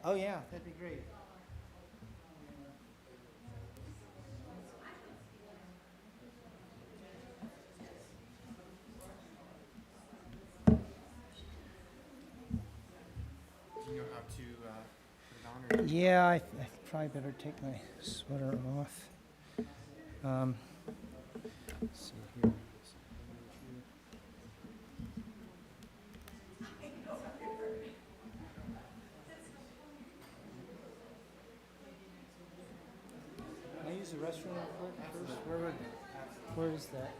Oh, yeah, that'd be great. Do you know how to put it on? Or Yeah, I probably better take my sweater off. Let's see here. Can I use the restroom real quick first? Where is that?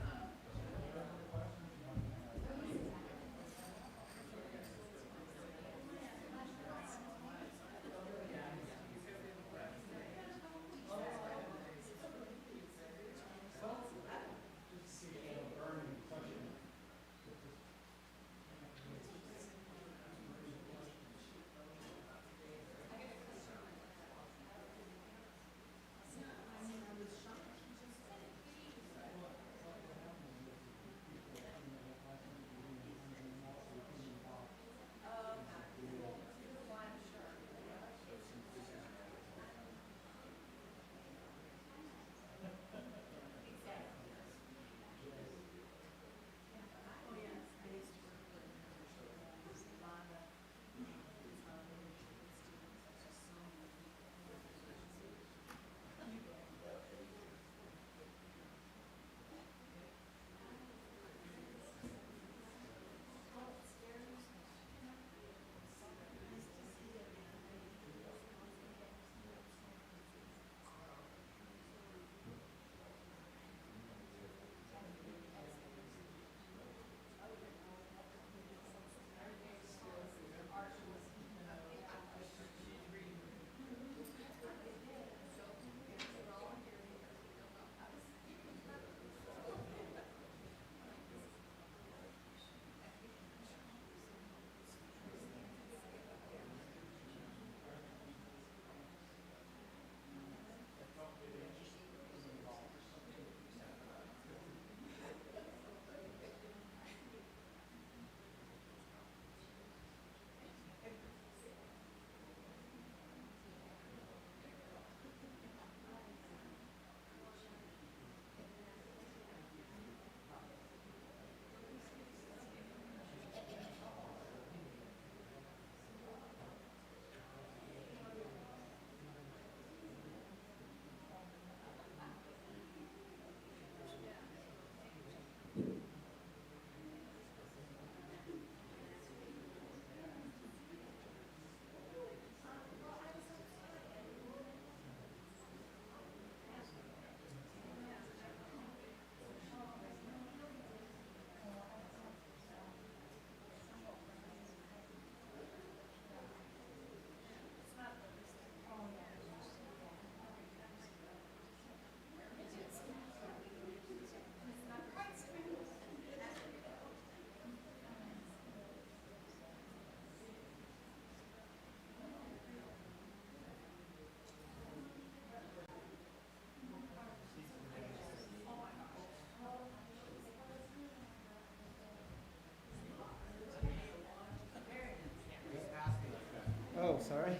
Oh, sorry.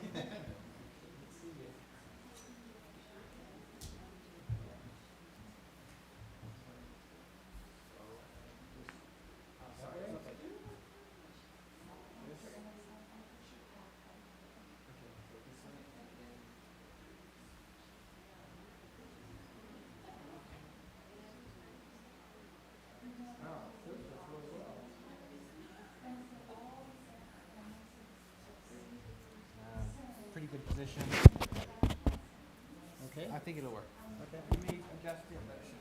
pretty good position. Okay. I think it'll work. Okay. You may adjust it, but it should.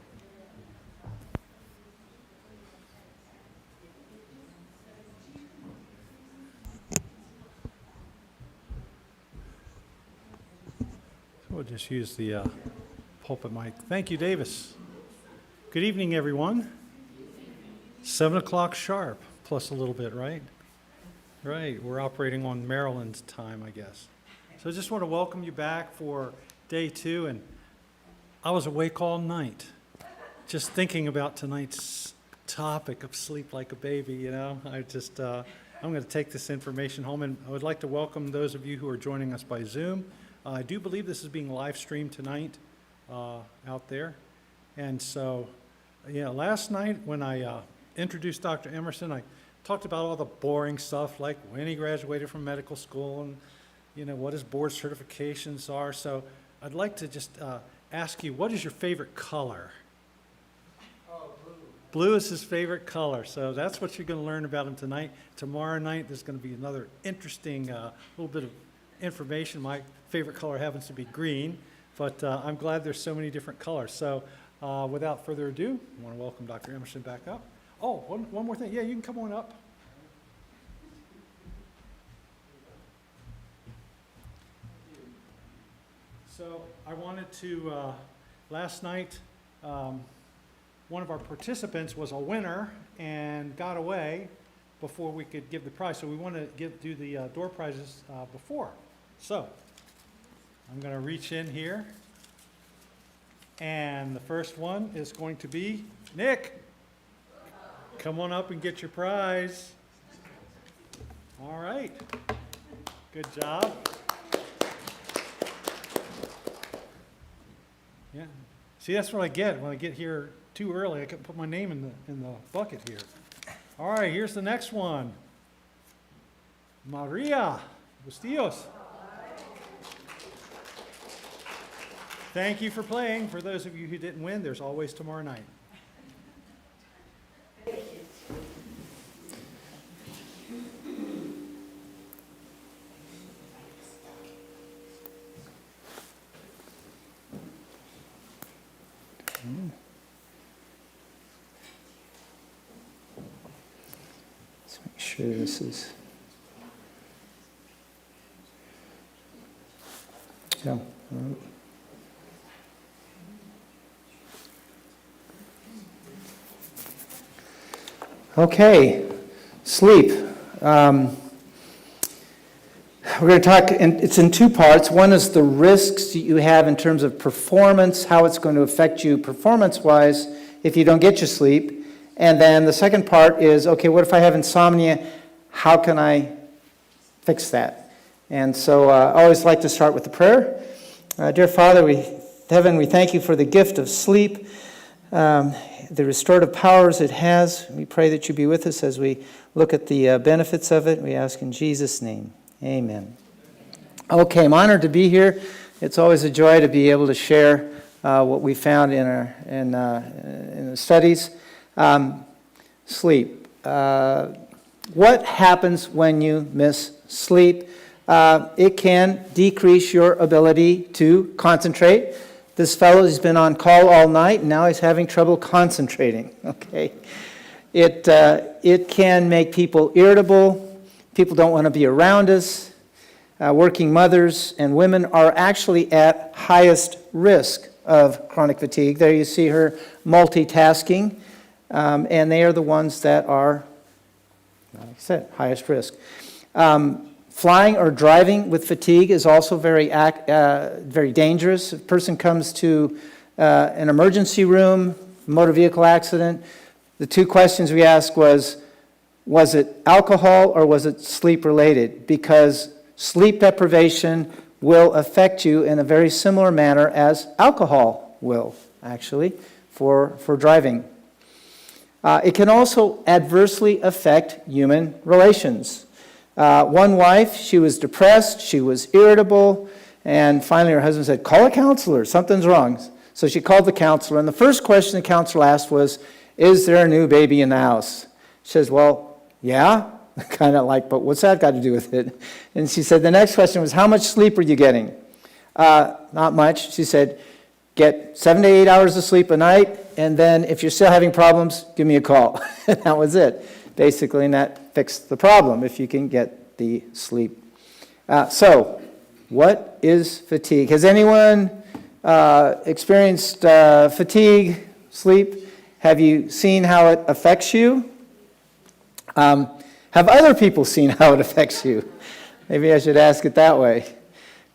We'll just use the pulpit mic. Thank you, Davis. Good evening, everyone. 7 o'clock sharp, plus a little bit, right? Right, we're operating on Maryland's time, I guess. So I just want to welcome you back for day 2, and I was awake all night, just thinking about tonight's topic of sleep like a baby, you know? I'm I'm going to take this information home, and I would like to welcome those of you who are joining us by Zoom. I do believe this is being live streamed tonight out there. And so, last night when I introduced Dr. Emerson, I talked about all the boring stuff, like when he graduated from medical school and, what his board certifications are. So I'd like to just ask you, what is your favorite color? Blue is his favorite color, so that's what you're going to learn about him tonight. Tomorrow night, there's going to be another interesting little bit of information. My favorite color happens to be green, but I'm glad there's so many different colors. So without further ado, I want to welcome Dr. Emerson back up. Oh, one more thing. Yeah, you can come on up. So I wanted to, last night, one of our participants was a winner and got away before we could give the prize. So we want to do the door prizes before. So I'm going to reach in here. And the first one is going to be Nick. Come on up and get your prize. All right. Good job. Yeah. See, that's what I get when I get here too early. I can put my name in the bucket here. All right, here's the next one. Maria Bustillos. Thank you for playing. For those of you who didn't win, there's always tomorrow night. Let's make sure this is. Yeah. Okay, sleep. We're going to talk, and it's in two parts. One is the risks that you have in terms of performance, how it's going to affect you performance-wise if you don't get your sleep. And then the second part is, okay, what if I have insomnia? How can I fix that? And so I always like to start with the prayer. Dear Father, Heaven, we thank you for the gift of sleep, the restorative powers it has. We pray that you be with us as we look at the benefits of it. We ask in Jesus' name. Amen. Okay, I'm honored to be here. It's always a joy to be able to share what we found in the studies. Sleep. What happens when you miss sleep? It can decrease your ability to concentrate. This fellow's been on call all night, and now he's having trouble concentrating. Okay, it can make people irritable. People don't want to be around us. Working mothers and women are actually at highest risk of chronic fatigue. There you see her multitasking, and they are the ones that are, like I said, highest risk. Flying or driving with fatigue is also very dangerous. If a person comes to an emergency room, motor vehicle accident, the two questions we asked was it alcohol or was it sleep related? Because sleep deprivation will affect you in a very similar manner as alcohol will, actually, for driving. It can also adversely affect human relations. One wife, she was depressed, she was irritable, and finally her husband said, call a counselor, something's wrong. So she called the counselor, and the first question the counselor asked was, is there a new baby in the house? She says, well, yeah, kind of like, but what's that got to do with it? And she said, the next question was, how much sleep are you getting? Not much. She said, get 7 to 8 hours of sleep a night, and then if you're still having problems, give me a call. And that was it, basically, and that fixed the problem if you can get the sleep. So, what is fatigue? Has anyone experienced fatigue, sleep? Have you seen how it affects you? Have other people seen how it affects you? Maybe I should ask it that way.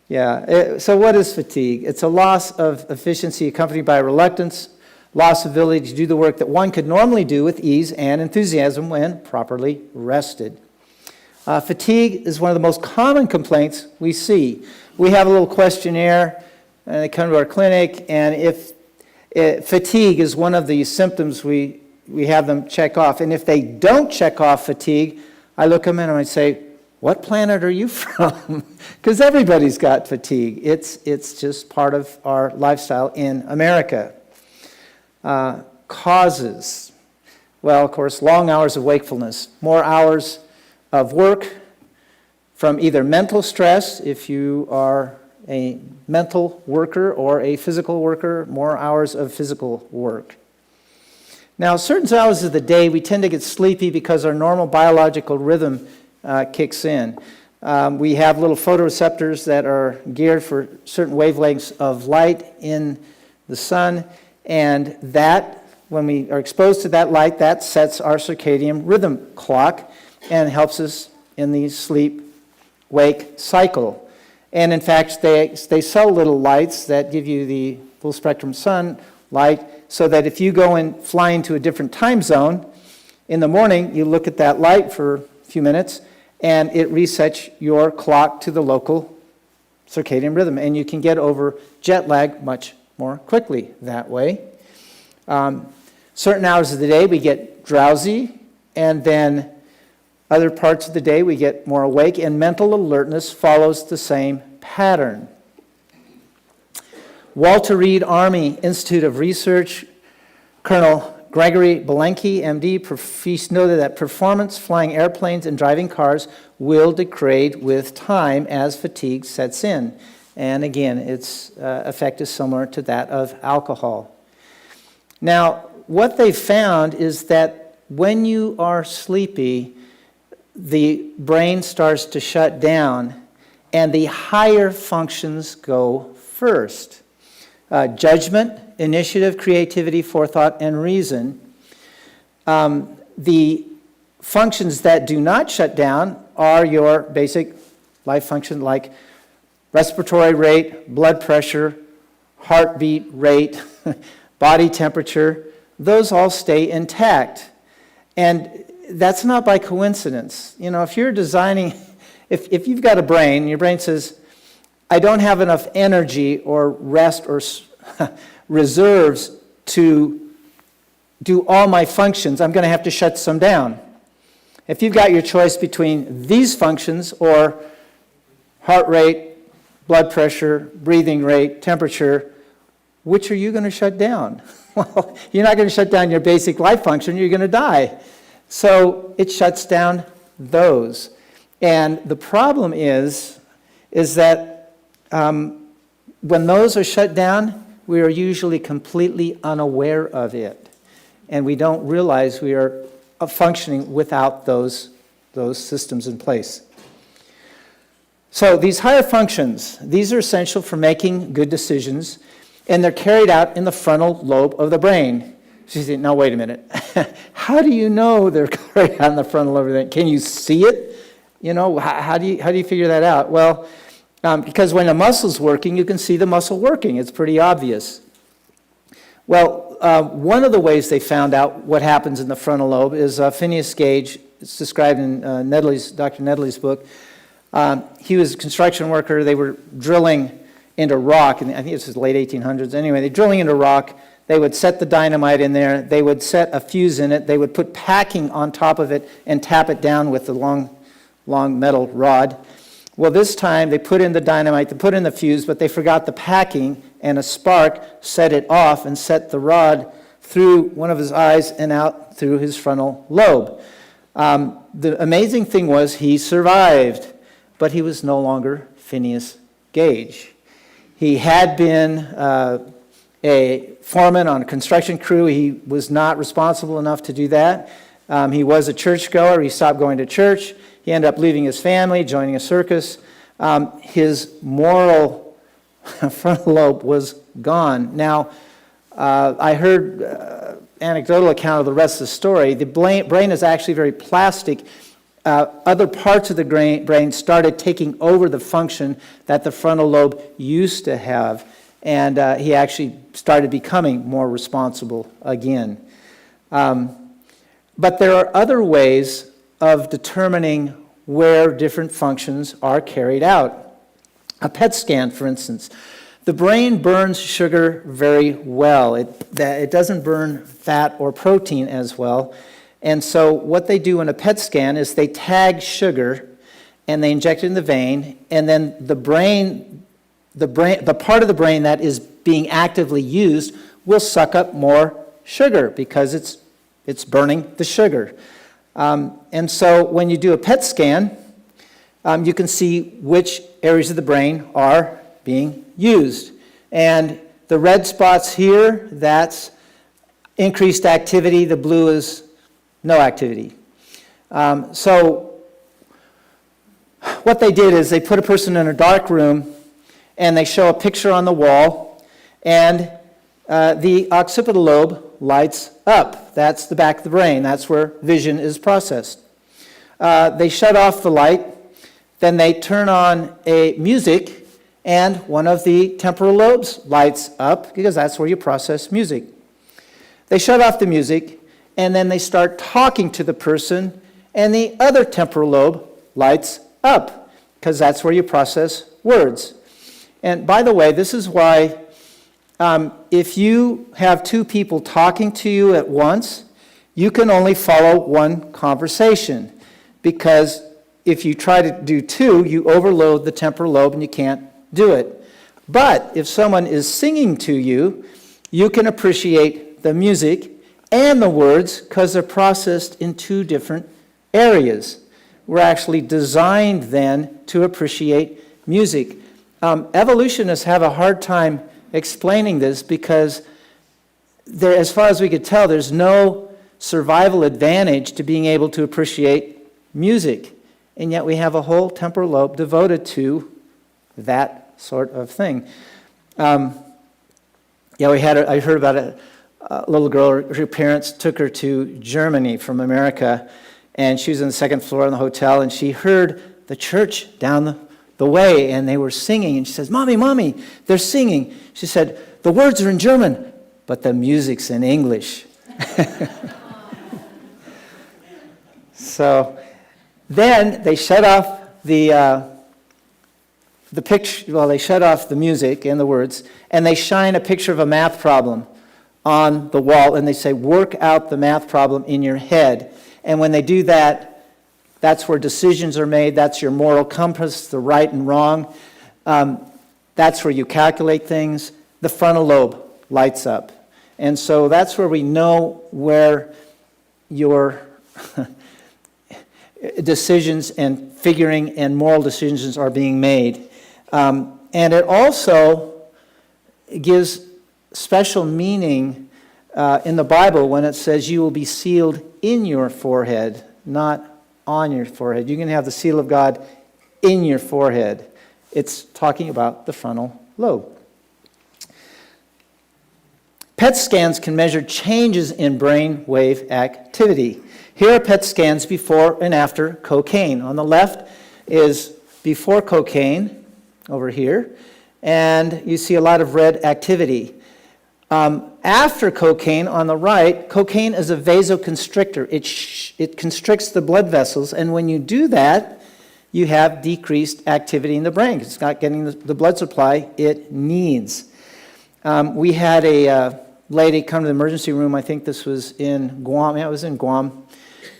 Yeah. So what is fatigue? It's a loss of efficiency accompanied by reluctance, loss of ability to do the work that one could normally do with ease and enthusiasm when properly rested. Fatigue is one of the most common complaints we see. We have a little questionnaire, and they come to our clinic, and if fatigue is one of the symptoms we have them check off. And if they don't check off fatigue, I look them in and I say, what planet are you from? Because everybody's got fatigue. It's just part of our lifestyle in America. Causes. Well, of course, long hours of wakefulness, more hours of work from either mental stress, if you are a mental worker or a physical worker, more hours of physical work. Now, certain hours of the day, we tend to get sleepy because our normal biological rhythm kicks in. We have little photoreceptors that are geared for certain wavelengths of light in the sun, and that, when we are exposed to that light, that sets our circadian rhythm clock and helps us in the sleep-wake cycle. And in fact, they sell little lights that give you the full spectrum sunlight, so that if you go and fly into a different time zone, in the morning you look at that light for a few minutes and it resets your clock to the local circadian rhythm, and you can get over jet lag much more quickly that way. Certain hours of the day we get drowsy, and then other parts of the day we get more awake, and mental alertness follows the same pattern. Walter Reed Army Institute of Research, Colonel Gregory Belenky, MD, noted that performance flying airplanes and driving cars will degrade with time as fatigue sets in. And again, its effect is similar to that of alcohol. Now, what they found is that when you are sleepy, the brain starts to shut down, and the higher functions go first. Judgment, initiative, creativity, forethought, and reason. The functions that do not shut down are your basic life function, like respiratory rate, blood pressure, heartbeat rate, body temperature. Those all stay intact. And that's not by coincidence. You know, if you're designing, if you've got a brain, your brain says, I don't have enough energy or rest or reserves to do all my functions, I'm going to have to shut some down. If you've got your choice between these functions or heart rate, blood pressure, breathing rate, temperature, which are you going to shut down? Well, you're not going to shut down your basic life function, you're going to die. So it shuts down those. And the problem is that when those are shut down, we are usually completely unaware of it. And we don't realize we are functioning without those systems in place. So these higher functions, these are essential for making good decisions, and they're carried out in the frontal lobe of the brain. So you say, now wait a minute. How do you know they're carried out in the frontal lobe of the brain? Can you see it? You know, how do you figure that out? Well, because when a muscle's working, you can see the muscle working. It's pretty obvious. Well, one of the ways they found out what happens in the frontal lobe is Phineas Gage. It's described in Dr. Nedley's book. He was a construction worker. They were drilling into rock, and I think it was the late 1800s. Anyway, they're drilling into rock. They would set the dynamite in there. They would set a fuse in it. They would put packing on top of it and tap it down with the long metal rod. Well, this time they put in the dynamite, they put in the fuse, but they forgot the packing, and a spark set it off and set the rod through one of his eyes and out through his frontal lobe. The amazing thing was he survived, but he was no longer Phineas Gage. He had been a foreman on a construction crew. He was not responsible enough to do that. He was a churchgoer. He stopped going to church. He ended up leaving his family, joining a circus. His moral frontal lobe was gone. Now, I heard anecdotal account of the rest of the story. The brain is actually very plastic. Other parts of the brain started taking over the function that the frontal lobe used to have, and he actually started becoming more responsible again. But there are other ways of determining where different functions are carried out. A PET scan, for instance. The brain burns sugar very well. It doesn't burn fat or protein as well. And so what they do in a PET scan is they tag sugar and they inject it in the vein, and then the part of the brain that is being actively used will suck up more sugar because it's burning the sugar. And so when you do a PET scan, you can see which areas of the brain are being used. And the red spots here, that's increased activity. The blue is no activity. So what they did is they put a person in a dark room and they show a picture on the wall, and the occipital lobe lights up. That's the back of the brain. That's where vision is processed. They shut off the light, then they turn on a music, and one of the temporal lobes lights up because that's where you process music. They shut off the music, and then they start talking to the person, and the other temporal lobe lights up because that's where you process words. And by the way, this is why if you have two people talking to you at once, you can only follow one conversation, because if you try to do two, you overload the temporal lobe and you can't do it. But if someone is singing to you, you can appreciate the music and the words because they're processed in two different areas. We're actually designed then to appreciate music. Evolutionists have a hard time explaining this because there, as far as we could tell, there's no survival advantage to being able to appreciate music. And yet we have a whole temporal lobe devoted to that sort of thing. I heard about a little girl, her parents took her to Germany from America, and she was on the second floor in the hotel, and she heard the church down the way, and they were singing, and she says, Mommy, they're singing. She said, the words are in German, but the music's in English. So then they shut off the picture. Well, they shut off the music and the words, and they shine a picture of a math problem on the wall, and they say, work out the math problem in your head. And when they do that, that's where decisions are made. That's your moral compass, the right and wrong. That's where you calculate things. The frontal lobe lights up. And so that's where we know where your decisions and figuring and moral decisions are being made. And it also gives special meaning in the Bible when it says you will be sealed in your forehead, not on your forehead. You can have the seal of God in your forehead. It's talking about the frontal lobe. PET scans can measure changes in brain wave activity. Here are PET scans before and after cocaine. On the left is before cocaine, over here, and you see a lot of red activity. After cocaine, on the right, cocaine is a vasoconstrictor. It constricts the blood vessels, and when you do that, you have decreased activity in the brain. It's not getting the blood supply it needs. We had a lady come to the emergency room, I think this was in Guam. Yeah, it was in Guam.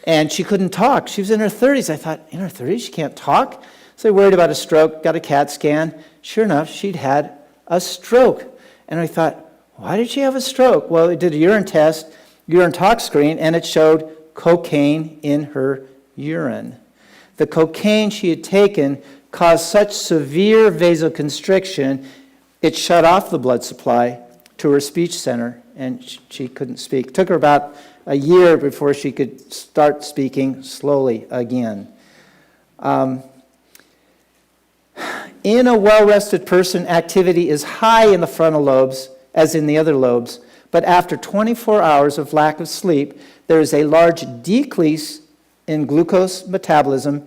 And she couldn't talk. She was in her 30s. I thought, in her 30s, she can't talk? So I worried about a stroke, got a CAT scan. Sure enough, she'd had a stroke. And I thought, why did she have a stroke? Well, we did a urine test, urine tox screen, and it showed cocaine in her urine. The cocaine she had taken caused such severe vasoconstriction, it shut off the blood supply to her speech center, and she couldn't speak. It took her about a year before she could start speaking slowly again. In a well-rested person, activity is high in the frontal lobes, as in the other lobes, but after 24 hours of lack of sleep, there is a large decrease in glucose metabolism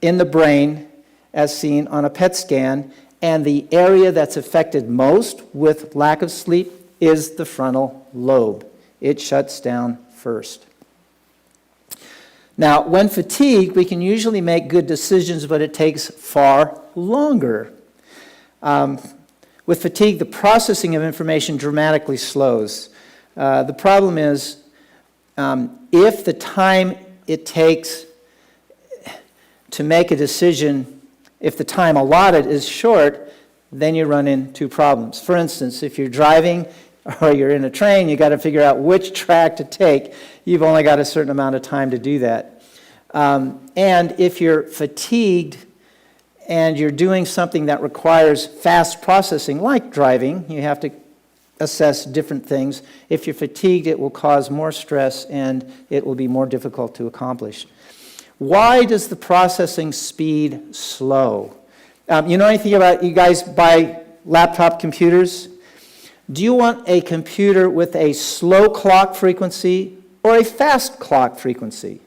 in the brain, as seen on a PET scan, and the area that's affected most with lack of sleep is the frontal lobe. It shuts down first. Now, when fatigued, we can usually make good decisions, but it takes far longer. With fatigue, the processing of information dramatically slows. The problem is, if the time it takes to make a decision, if the time allotted is short, then you run into problems. For instance, if you're driving or you're in a train, you've got to figure out which track to take. You've only got a certain amount of time to do that. And if you're fatigued and you're doing something that requires fast processing, like driving, you have to assess different things. If you're fatigued, it will cause more stress and it will be more difficult to accomplish. Why does the processing speed slow? You know anything about, you guys buy laptop computers? Do you want a computer with a slow clock frequency or a fast clock frequency?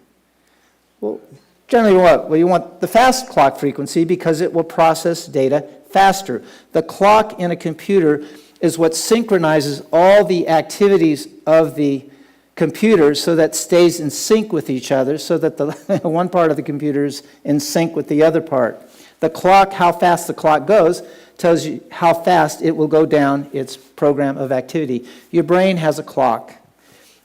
Well, generally what? Well, you want the fast clock frequency because it will process data faster. The clock in a computer is what synchronizes all the activities of the computer so that stays in sync with each other, so that the one part of the computer is in sync with the other part. The clock, how fast the clock goes, tells you how fast it will go down its program of activity. Your brain has a clock.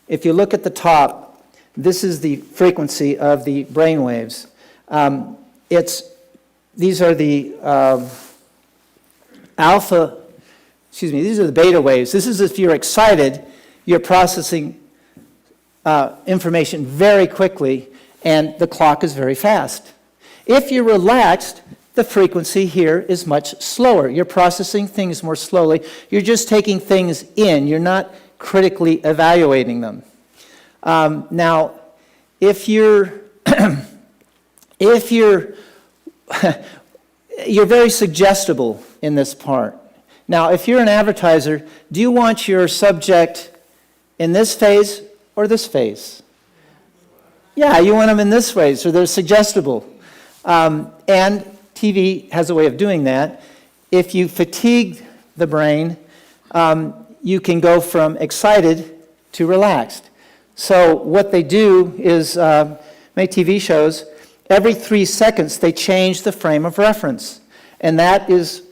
If you look at the top, this is the frequency of the brain waves. These are the these are the beta waves. This is if you're excited, you're processing information very quickly, and the clock is very fast. If you're relaxed, the frequency here is much slower. You're processing things more slowly. You're just taking things in. You're not critically evaluating them. Now, if you're you're very suggestible in this part. Now, if you're an advertiser, do you want your subject in this phase or this phase? Yeah, you want them in this way, so they're suggestible. And TV has a way of doing that. If you fatigue the brain, you can go from excited to relaxed. So what they do is, make TV shows, every 3 seconds they change the frame of reference. And that is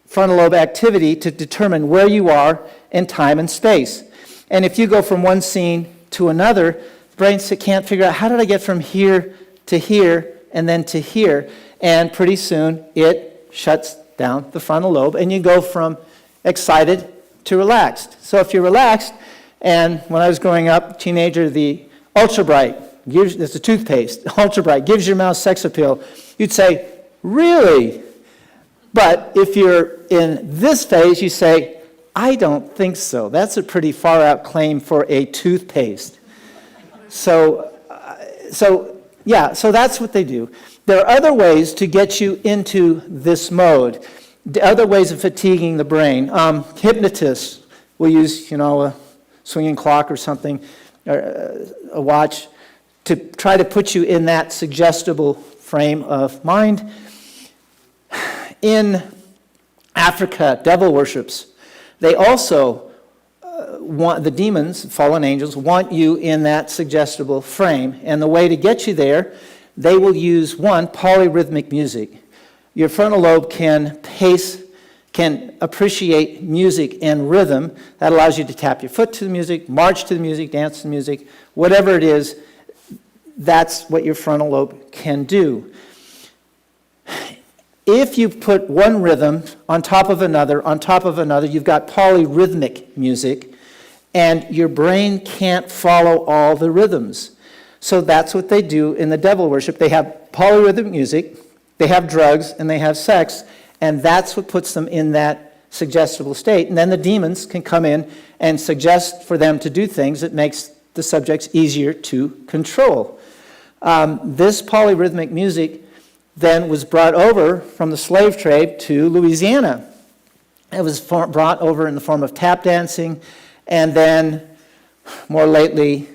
frontal lobe activity to determine where you are in time and space. And if you go from one scene to another, the brain can't figure out, how did I get from here to here and then to here? And pretty soon it shuts down the frontal lobe and you go from excited to relaxed. So if you're relaxed, and when I was growing up, teenager, the Ultra Bright, it's a toothpaste, Ultra Bright, gives your mouth sex appeal, you'd say, really? But if you're in this phase, you say, I don't think so. That's a pretty far out claim for a toothpaste. So that's what they do. There are other ways to get you into this mode, other ways of fatiguing the brain. Hypnotists will use, a swinging clock or something, or a watch, to try to put you in that suggestible frame of mind. In Africa, devil worships, they also want, the demons, fallen angels, want you in that suggestible frame. And the way to get you there, they will use, one, polyrhythmic music. Your frontal lobe can appreciate music and rhythm. That allows you to tap your foot to the music, march to the music, dance to the music, whatever it is, that's what your frontal lobe can do. If you put one rhythm on top of another, you've got polyrhythmic music, and your brain can't follow all the rhythms. So that's what they do in the devil worship. They have polyrhythmic music, they have drugs, and they have sex, and that's what puts them in that suggestible state. And then the demons can come in and suggest for them to do things that makes the subjects easier to control. This polyrhythmic music then was brought over from the slave trade to Louisiana. It was brought over in the form of tap dancing, and then more lately,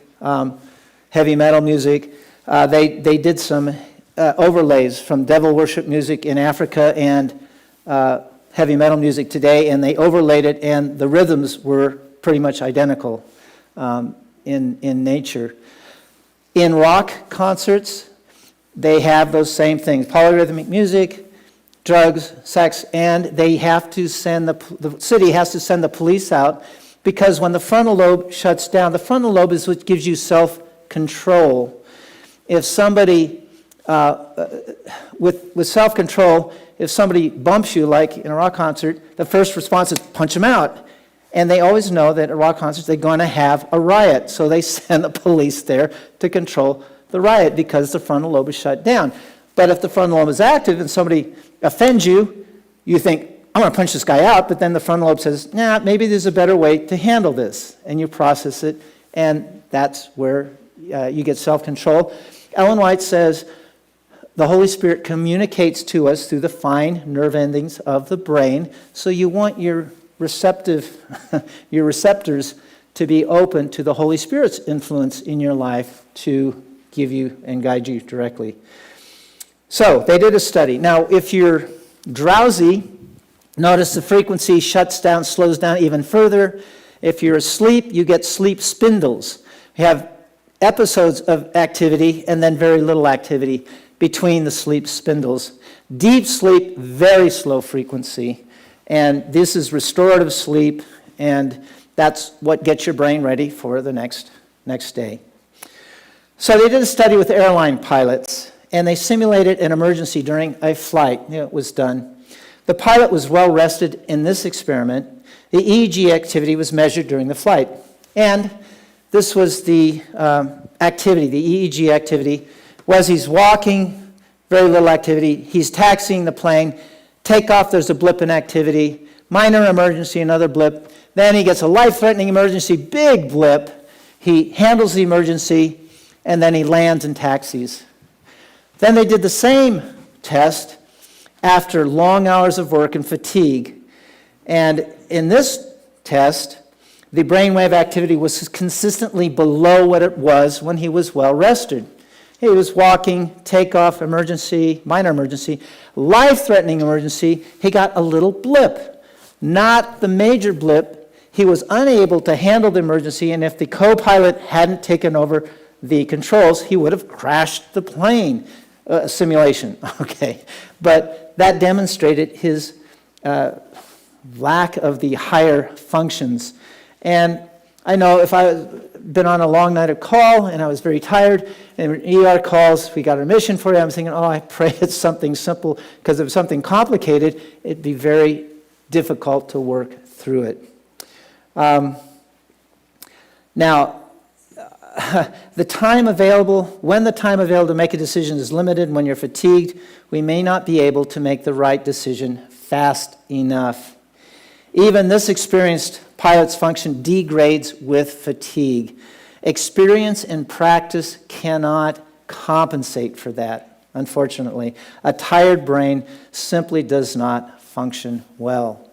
heavy metal music. They did some overlays from devil worship music in Africa and heavy metal music today, and they overlaid it, and the rhythms were pretty much identical in nature. In rock concerts, they have those same things, polyrhythmic music, drugs, sex, and they have to send the city has to send the police out, because when the frontal lobe shuts down, the frontal lobe is what gives you self-control. If somebody, with self-control, if somebody bumps you, like in a rock concert, the first response is punch them out. And they always know that at rock concerts they're going to have a riot, so they send the police there to control the riot because the frontal lobe is shut down. But if the frontal lobe is active and somebody offends you, you think, I'm going to punch this guy out, but then the frontal lobe says, nah, maybe there's a better way to handle this. And you process it, and that's where you get self-control. Ellen White says, the Holy Spirit communicates to us through the fine nerve endings of the brain, so you want your receptors to be open to the Holy Spirit's influence in your life to give you and guide you directly. So they did a study. Now, if you're drowsy, notice the frequency shuts down, slows down even further. If you're asleep, you get sleep spindles. You have episodes of activity and then very little activity between the sleep spindles. Deep sleep, very slow frequency. And this is restorative sleep, and that's what gets your brain ready for the next day. So they did a study with airline pilots, and they simulated an emergency during a flight. It was done. The pilot was well rested in this experiment. The EEG activity was measured during the flight. And this was the activity, the EEG activity, was he's walking, very little activity. He's taxiing the plane. Takeoff, there's a blip in activity. Minor emergency, another blip. Then he gets a life-threatening emergency, big blip. He handles the emergency, and then he lands and taxis. Then they did the same test after long hours of work and fatigue. And in this test, the brainwave activity was consistently below what it was when he was well rested. He was walking, takeoff, emergency, minor emergency, life-threatening emergency. He got a little blip, not the major blip. He was unable to handle the emergency, and if the co-pilot hadn't taken over the controls, he would have crashed the plane. Simulation, okay. But that demonstrated his lack of the higher functions. And I know if I had been on a long night of call and I was very tired, and ER calls, we got a mission for you, I'm thinking, I pray it's something simple, because if it's something complicated, it'd be very difficult to work through it. Now, when the time available to make a decision is limited, when you're fatigued, we may not be able to make the right decision fast enough. Even this experienced pilot's function degrades with fatigue. Experience and practice cannot compensate for that, unfortunately. A tired brain simply does not function well.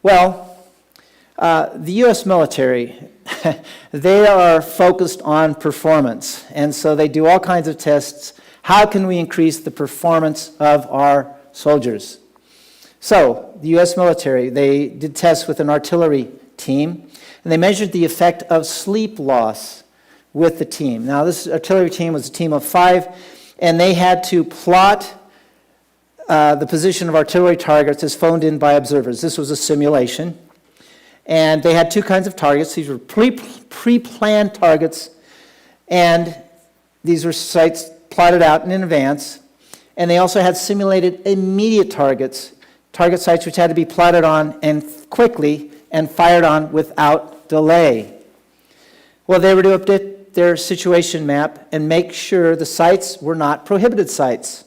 Well, the U.S. military, they are focused on performance, and so they do all kinds of tests. How can we increase the performance of our soldiers? So, the U.S. military, they did tests with an artillery team, and they measured the effect of sleep loss with the team. Now, this artillery team was a team of 5, and they had to plot the position of artillery targets as phoned in by observers. This was a simulation. And they had 2 kinds of targets. These were pre-planned targets, and these were sites plotted out in advance. And they also had simulated immediate targets, target sites which had to be plotted on and quickly and fired on without delay. Well, they were to update their situation map and make sure the sites were not prohibited sites: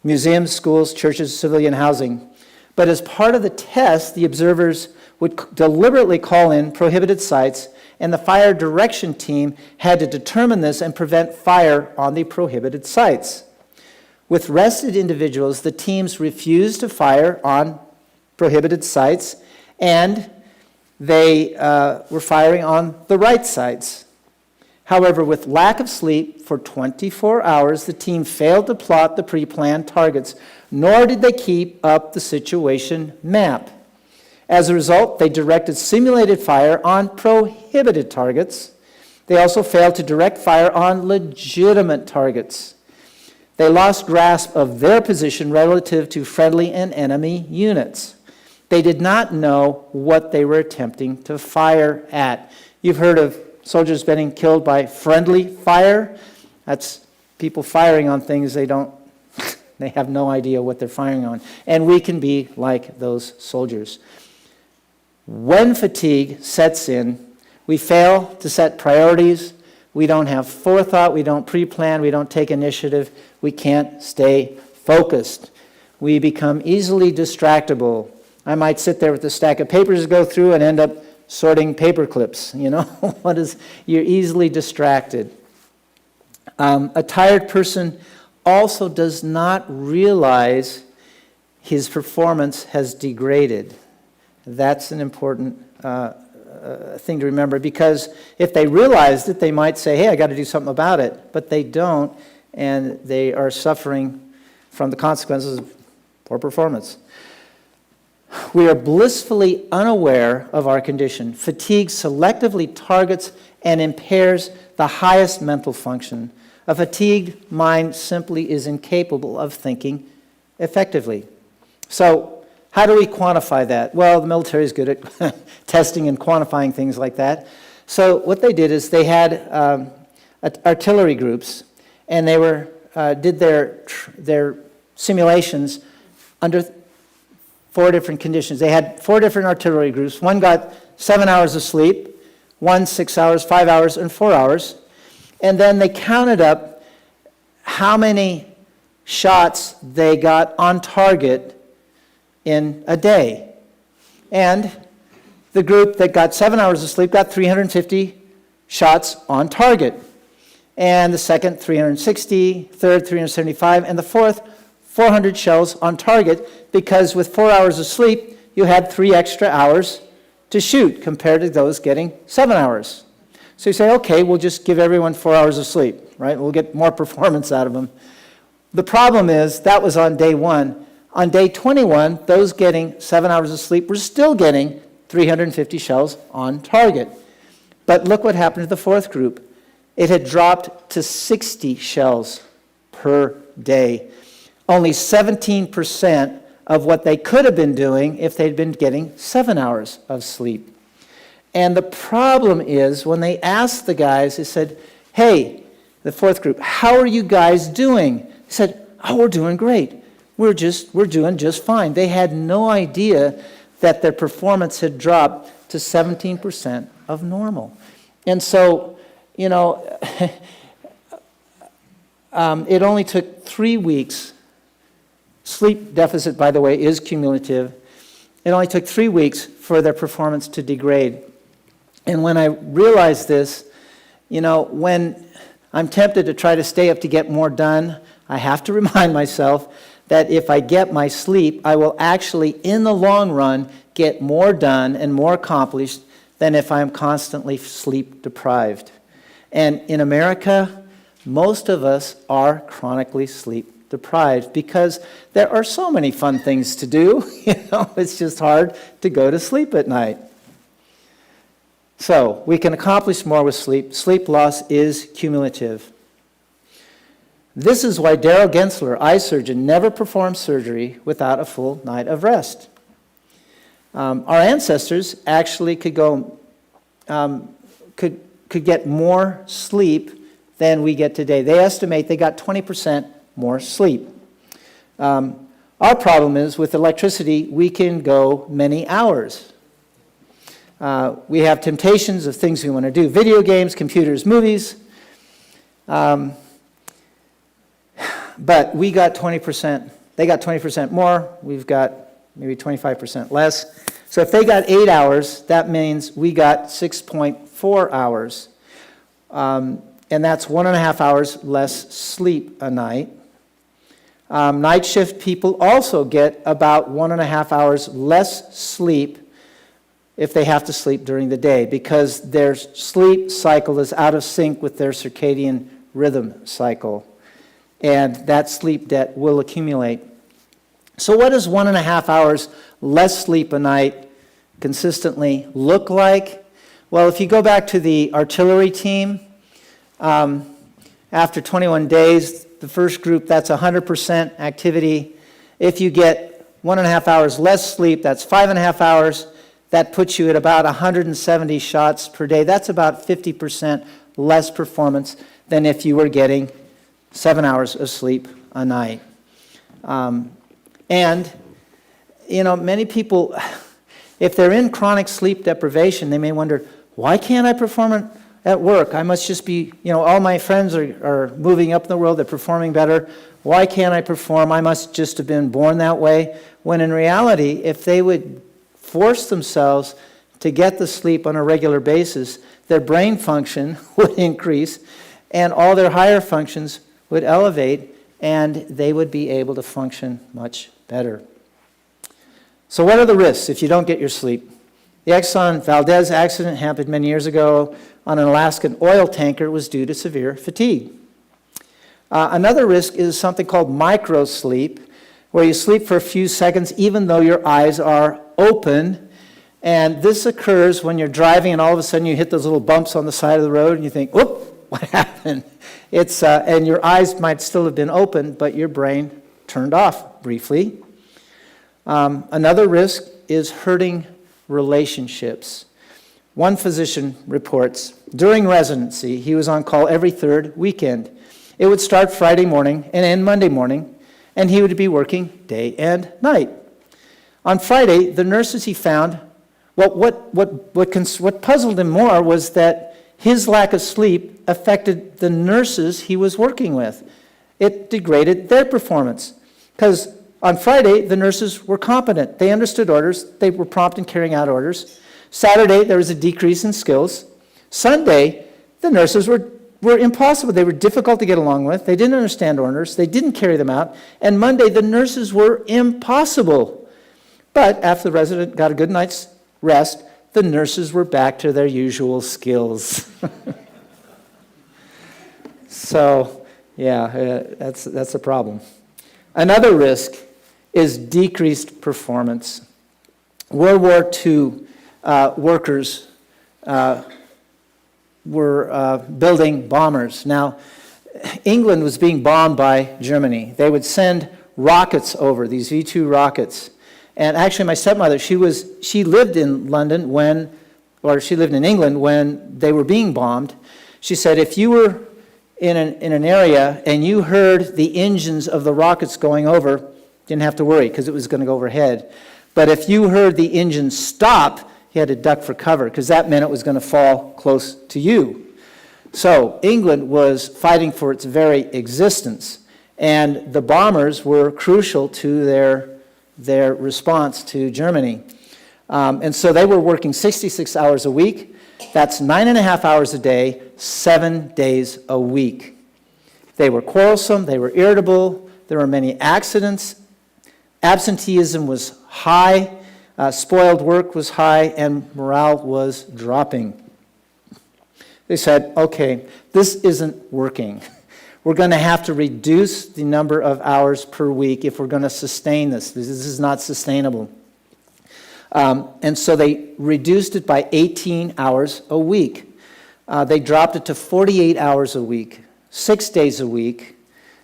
museums, schools, churches, civilian housing. But as part of the test, the observers would deliberately call in prohibited sites, and the fire direction team had to determine this and prevent fire on the prohibited sites. With rested individuals, the teams refused to fire on prohibited sites, and they were firing on the right sites. However, with lack of sleep for 24 hours, the team failed to plot the pre-planned targets, nor did they keep up the situation map. As a result, they directed simulated fire on prohibited targets, They also failed to direct fire on legitimate targets. They lost grasp of their position relative to friendly and enemy units. They did not know what they were attempting to fire at. You've heard of soldiers getting killed by friendly fire. That's people firing on things they have no idea what they're firing on. And we can be like those soldiers. When fatigue sets in, we fail to set priorities. We don't have forethought. We don't pre-plan. We don't take initiative. We can't stay focused. We become easily distractible. I might sit there with a stack of papers to go through and end up sorting paper clips. You know, you're easily distracted. A tired person also does not realize his performance has degraded. That's an important thing to remember, because if they realized it, they might say, hey, I got to do something about it. But they don't, and they are suffering from the consequences of poor performance. We are blissfully unaware of our condition. Fatigue selectively targets and impairs the highest mental function. A fatigued mind simply is incapable of thinking effectively. So, how do we quantify that? Well, the military is good at testing and quantifying things like that. So what they did is they had artillery groups, and they did their simulations under 4 different conditions. They had 4 different artillery groups. One got 7 hours of sleep, one 6 hours, 5 hours, and 4 hours. And then they counted up how many shots they got on target in a day. And the group that got 7 hours of sleep got 350 shots on target. And the second, 360, third, 375, and the fourth, 400 shells on target, because with 4 hours of sleep, you had 3 extra hours to shoot compared to those getting 7 hours. So you say, okay, we'll just give everyone 4 hours of sleep, right? We'll get more performance out of them. The problem is that was on day 1. On day 21, those getting 7 hours of sleep were still getting 350 shells on target. But look what happened to the fourth group. It had dropped to 60 shells per day. Only 17% of what they could have been doing if they'd been getting 7 hours of sleep. And the problem is, when they asked the guys, they said, hey, the fourth group, how are you guys doing? They said, oh, we're doing great. We're doing just fine. They had no idea that their performance had dropped to 17% of normal. And so, you know, it only took 3 weeks. Sleep deficit, by the way, is cumulative. It only took 3 weeks for their performance to degrade. And when I realized this, you know, when I'm tempted to try to stay up to get more done, I have to remind myself that if I get my sleep, I will actually, in the long run, get more done and more accomplished than if I'm constantly sleep deprived. And in America, most of us are chronically sleep deprived because there are so many fun things to do. You know, it's just hard to go to sleep at night. So we can accomplish more with sleep. Sleep loss is cumulative. This is why Darrell Gensler, eye surgeon, never performed surgery without a full night of rest. Our ancestors actually could get more sleep than we get today. They estimate they got 20% more sleep. Our problem is with electricity, we can go many hours. We have temptations of things we want to do: video games, computers, movies. But we got 20%, they got 20% more, we've got maybe 25% less. So if they got 8 hours, that means we got 6.4 hours. And that's 1.5 hours less sleep a night. Night shift people also get about 1.5 hours less sleep if they have to sleep during the day, because their sleep cycle is out of sync with their circadian rhythm cycle. And that sleep debt will accumulate. So what does 1.5 hours less sleep a night consistently look like? Well, if you go back to the artillery team, after 21 days, the first group, that's 100% activity. If you get 1.5 hours less sleep, that's 5.5 hours. That puts you at about 170 shots per day. That's about 50% less performance than if you were getting 7 hours of sleep a night. And, many people, if they're in chronic sleep deprivation, they may wonder, why can't I perform at work? I must just be, all my friends are moving up in the world, they're performing better. Why can't I perform? I must just have been born that way. When in reality, if they would force themselves to get the sleep on a regular basis, their brain function would increase and all their higher functions would elevate and they would be able to function much better. So what are the risks if you don't get your sleep? The Exxon Valdez accident happened many years ago on an Alaskan oil tanker. It was due to severe fatigue. Another risk is something called microsleep, where you sleep for a few seconds even though your eyes are open. And this occurs when you're driving and all of a sudden you hit those little bumps on the side of the road and you think, whoop, what happened? And your eyes might still have been open, but your brain turned off briefly. Another risk is hurting relationships. One physician reports, during residency, he was on call every third weekend. It would start Friday morning and end Monday morning, and he would be working day and night. On Friday, the nurses he found, what puzzled him more was that his lack of sleep affected the nurses he was working with. It degraded their performance, because on Friday, the nurses were competent. They understood orders. They were prompt in carrying out orders. Saturday, there was a decrease in skills. Sunday, the nurses were impossible. They were difficult to get along with. They didn't understand orders. They didn't carry them out. And Monday, the nurses were impossible. But after the resident got a good night's rest, the nurses were back to their usual skills. So, that's a problem. Another risk is decreased performance. World War II workers were building bombers. Now, England was being bombed by Germany. They would send rockets over, these V-2 rockets. And actually, my stepmother, she lived in she lived in England when they were being bombed. She said, if you were in an area and you heard the engines of the rockets going over, didn't have to worry because it was going to go overhead. But if you heard the engine stop, you had to duck for cover because that meant it was going to fall close to you. So England was fighting for its very existence, and the bombers were crucial to their response to Germany. And so they were working 66 hours a week. That's 9.5 hours a day, 7 days a week. They were quarrelsome, they were irritable, there were many accidents, absenteeism was high, spoiled work was high, and morale was dropping. They said, okay, this isn't working. We're going to have to reduce the number of hours per week if we're going to sustain this. This is not sustainable. And so they reduced it by 18 hours a week. They dropped it to 48 hours a week, 6 days a week.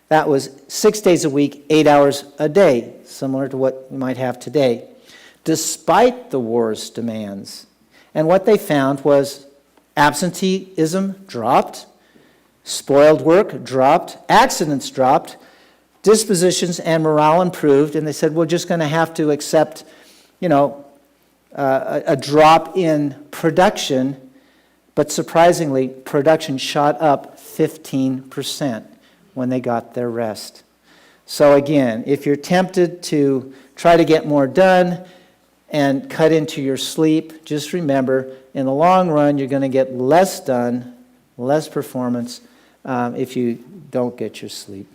That was 6 days a week, 8 hours a day, similar to what we might have today, despite the war's demands. And what they found was absenteeism dropped, spoiled work dropped, accidents dropped, dispositions and morale improved, and they said, we're just going to have to accept, a drop in production, but surprisingly, production shot up 15% when they got their rest. So again, if you're tempted to try to get more done and cut into your sleep, just remember, in the long run, you're going to get less done, less performance, if you don't get your sleep.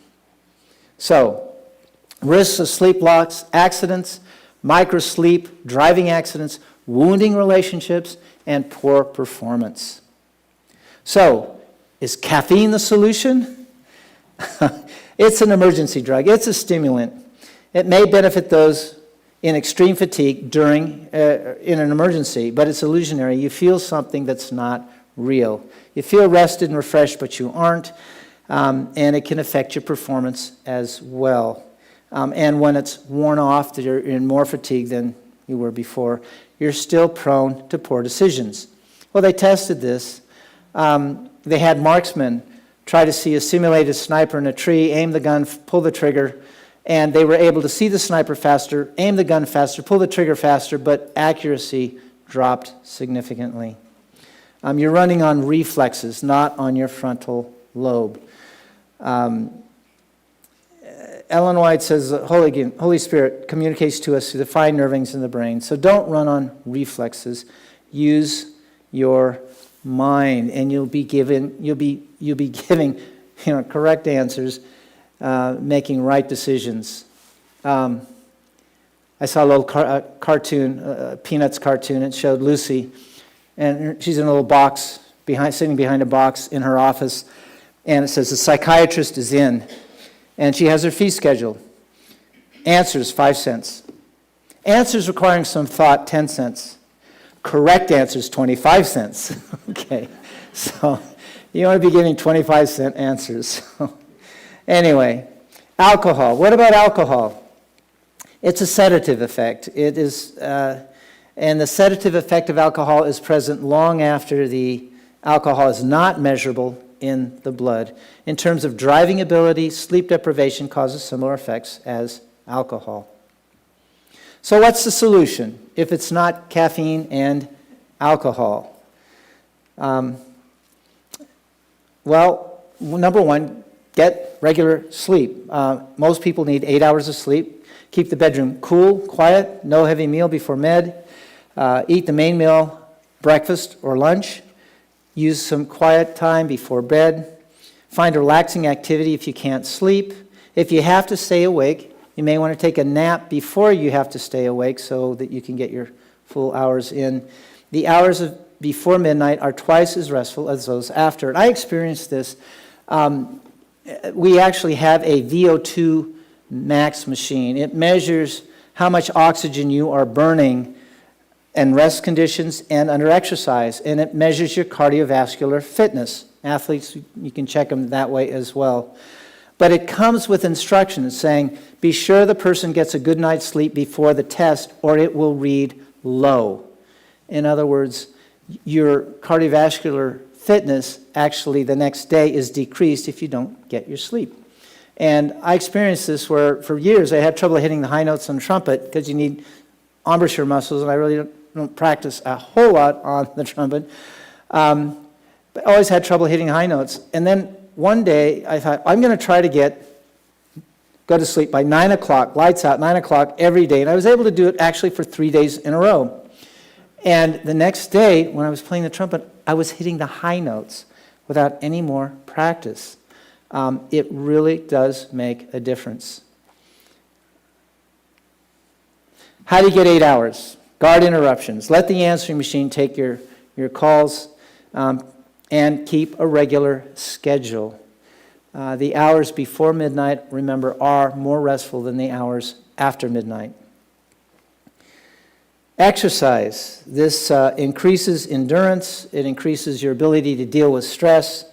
So, risks of sleep loss, accidents, microsleep, driving accidents, wounding relationships, and poor performance. So, is caffeine the solution? It's an emergency drug. It's a stimulant. It may benefit those in extreme fatigue during in an emergency, but it's illusionary. You feel something that's not real. You feel rested and refreshed, but you aren't, and it can affect your performance as well. And when it's worn off, that you're in more fatigue than you were before, you're still prone to poor decisions. Well, they tested this. They had marksmen try to see a simulated sniper in a tree, aim the gun, pull the trigger, and they were able to see the sniper faster, aim the gun faster, pull the trigger faster, but accuracy dropped significantly. You're running on reflexes, not on your frontal lobe. Ellen White says the Holy Spirit communicates to us through the fine nervings in the brain. So don't run on reflexes. Use your mind, and you'll be giving correct answers, making right decisions. I saw a little cartoon, Peanuts cartoon. It showed Lucy, and she's in a little box sitting behind a box in her office, and it says the psychiatrist is in. And she has her fee schedule. Answers, 5 cents. Answers requiring some thought, 10 cents. Correct answers, 25 cents. Okay, so you want to be getting 25-cent answers. Anyway, alcohol. What about alcohol? It's a sedative effect. It is, and the sedative effect of alcohol is present long after the alcohol is not measurable in the blood. In terms of driving ability, sleep deprivation causes similar effects as alcohol. So what's the solution if it's not caffeine and alcohol? Well, number one, get regular sleep. Most people need 8 hours of sleep. Keep the bedroom cool, quiet, no heavy meal before bed. Eat the main meal, breakfast or lunch. Use some quiet time before bed. Find a relaxing activity if you can't sleep. If you have to stay awake, you may want to take a nap before you have to stay awake so that you can get your full hours in. The hours before midnight are twice as restful as those after. And I experienced this. We actually have a VO2 max machine. It measures how much oxygen you are burning and rest conditions and under exercise, and it measures your cardiovascular fitness. Athletes, you can check them that way as well. But it comes with instructions saying, be sure the person gets a good night's sleep before the test or it will read low. In other words, your cardiovascular fitness actually the next day is decreased if you don't get your sleep. And I experienced this where for years I had trouble hitting the high notes on the trumpet because you need embouchure muscles, and I really don't practice a whole lot on the trumpet. But I always had trouble hitting high notes. And then one day I thought, I'm going to try to go to sleep by 9 o'clock, lights out, 9 o'clock every day. And I was able to do it actually for 3 days in a row. And the next day, when I was playing the trumpet, I was hitting the high notes without any more practice. It really does make a difference. How do you get 8 hours? Guard interruptions. Let the answering machine take your calls, and keep a regular schedule. The hours before midnight, remember, are more restful than the hours after midnight. Exercise. This increases endurance. It increases your ability to deal with stress.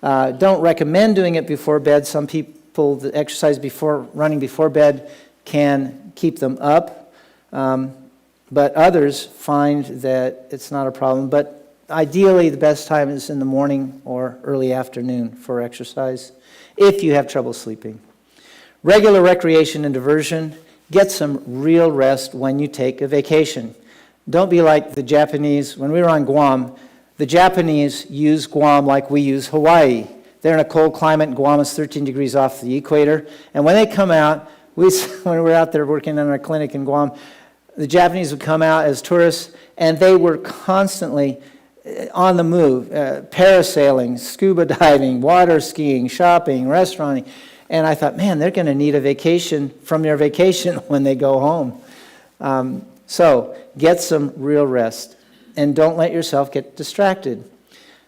Don't recommend doing it before bed. Some people that exercise running before bed can keep them up. But others find that it's not a problem. But ideally, the best time is in the morning or early afternoon for exercise if you have trouble sleeping. Regular recreation and diversion. Get some real rest when you take a vacation. Don't be like the Japanese. When we were on Guam, the Japanese use Guam like we use Hawaii. They're in a cold climate. Guam is 13 degrees off the equator. And when they come out, when we were out there working in our clinic in Guam, the Japanese would come out as tourists, and they were constantly on the move, parasailing, scuba diving, water skiing, shopping, restauranting. And I thought, man, they're going to need a vacation from their vacation when they go home. So get some real rest, and don't let yourself get distracted.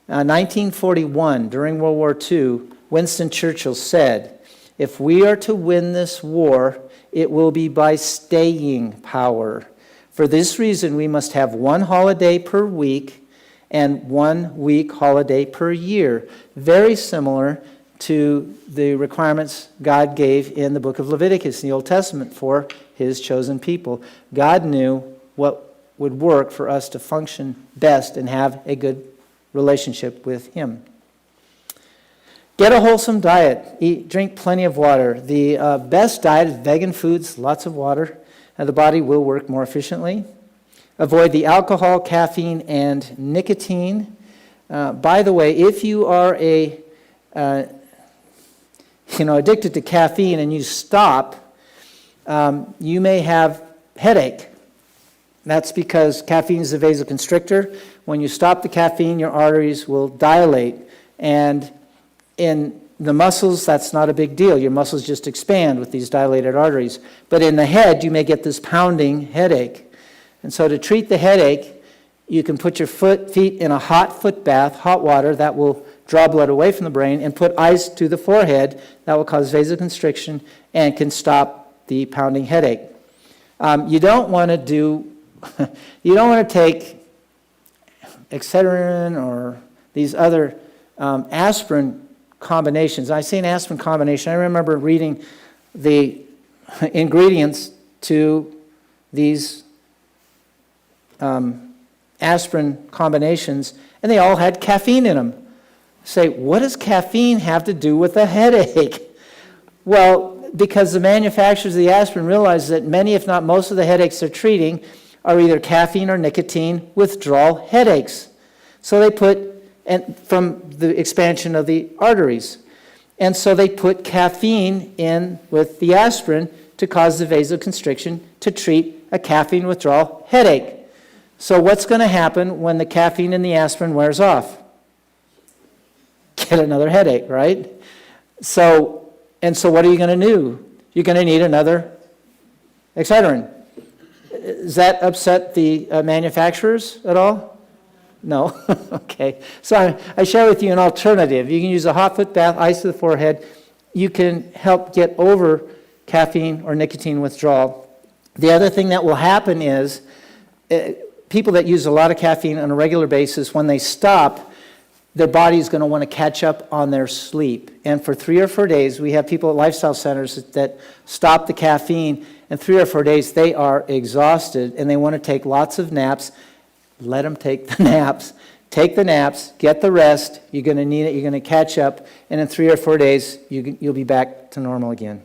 1941, during World War II, Winston Churchill said, If we are to win this war, it will be by staying power. For this reason, we must have 1 holiday per week and 1 week holiday per year. Very similar to the requirements God gave in the book of Leviticus in the Old Testament for his chosen people. God knew what would work for us to function best and have a good relationship with him. Get a wholesome diet. Drink plenty of water. The best diet is vegan foods, lots of water, and the body will work more efficiently. Avoid the alcohol, caffeine, and nicotine. By the way, if you are addicted to caffeine and you stop, you may have headache. That's because caffeine is a vasoconstrictor. When you stop the caffeine, your arteries will dilate. And in the muscles, that's not a big deal. Your muscles just expand with these dilated arteries. But in the head, you may get this pounding headache. And so to treat the headache, you can put your feet in a hot foot bath, hot water, that will draw blood away from the brain, and put ice to the forehead. That will cause vasoconstriction and can stop the pounding headache. You don't want to take Excedrin or these other aspirin combinations. I say an aspirin combination. I remember reading the ingredients to these aspirin combinations, and they all had caffeine in them. Say, what does caffeine have to do with a headache? Well, because the manufacturers of the aspirin realize that many, if not most, of the headaches they're treating are either caffeine or nicotine withdrawal headaches. So they from the expansion of the arteries. And so they put caffeine in with the aspirin to cause the vasoconstriction to treat a caffeine withdrawal headache. So what's going to happen when the caffeine in the aspirin wears off? Get another headache, right? So what are you going to do? You're going to need another Excedrin. Does that upset the manufacturers at all? No? Okay. So I share with you an alternative. You can use a hot foot bath, ice to the forehead. You can help get over caffeine or nicotine withdrawal. The other thing that will happen is people that use a lot of caffeine on a regular basis, when they stop, their body's going to want to catch up on their sleep. And for 3 or 4 days, we have people at lifestyle centers that stop the caffeine, and 3 or 4 days they are exhausted and they want to take lots of naps. Let them take the naps. Take the naps, get the rest. You're going to need it. You're going to catch up. And in 3 or 4 days, you'll be back to normal again.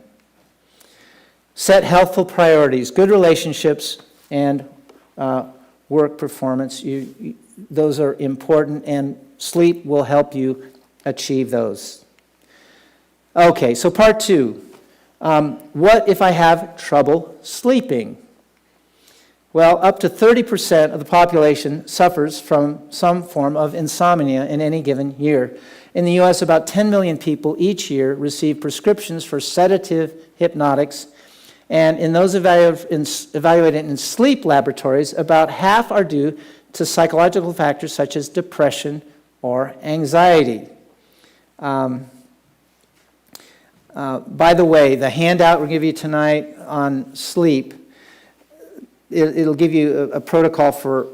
Set healthful priorities, good relationships, and work performance. Those are important, and sleep will help you achieve those. Okay, so part 2. What if I have trouble sleeping? Well, up to 30% of the population suffers from some form of insomnia in any given year. In the U.S., about 10 million people each year receive prescriptions for sedative hypnotics. And in those evaluated in sleep laboratories, about half are due to psychological factors such as depression or anxiety. By the way, the handout we'll give you tonight on sleep, it'll give you a protocol for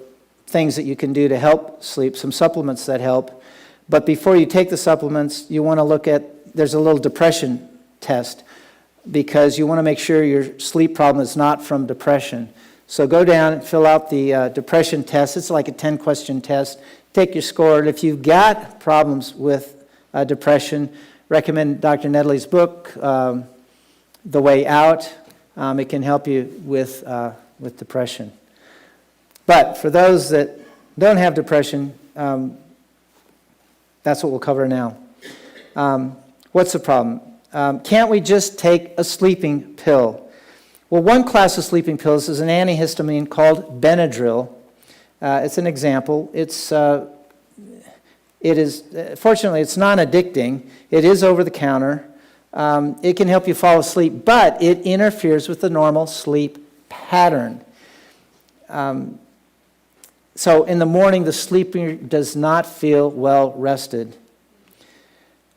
things that you can do to help sleep, some supplements that help. But before you take the supplements, you want to look at, there's a little depression test, because you want to make sure your sleep problem is not from depression. So go down and fill out the depression test. It's like a 10-question test. Take your score. And if you've got problems with depression, recommend Dr. Nedley's book, The Way Out. It can help you with depression. But for those that don't have depression, that's what we'll cover now. What's the problem? Can't we just take a sleeping pill? Well, one class of sleeping pills is an antihistamine called Benadryl. It's an example. Fortunately, it's non-addicting. It is over the counter. It can help you fall asleep, but it interferes with the normal sleep pattern. So in the morning, the sleeper does not feel well rested.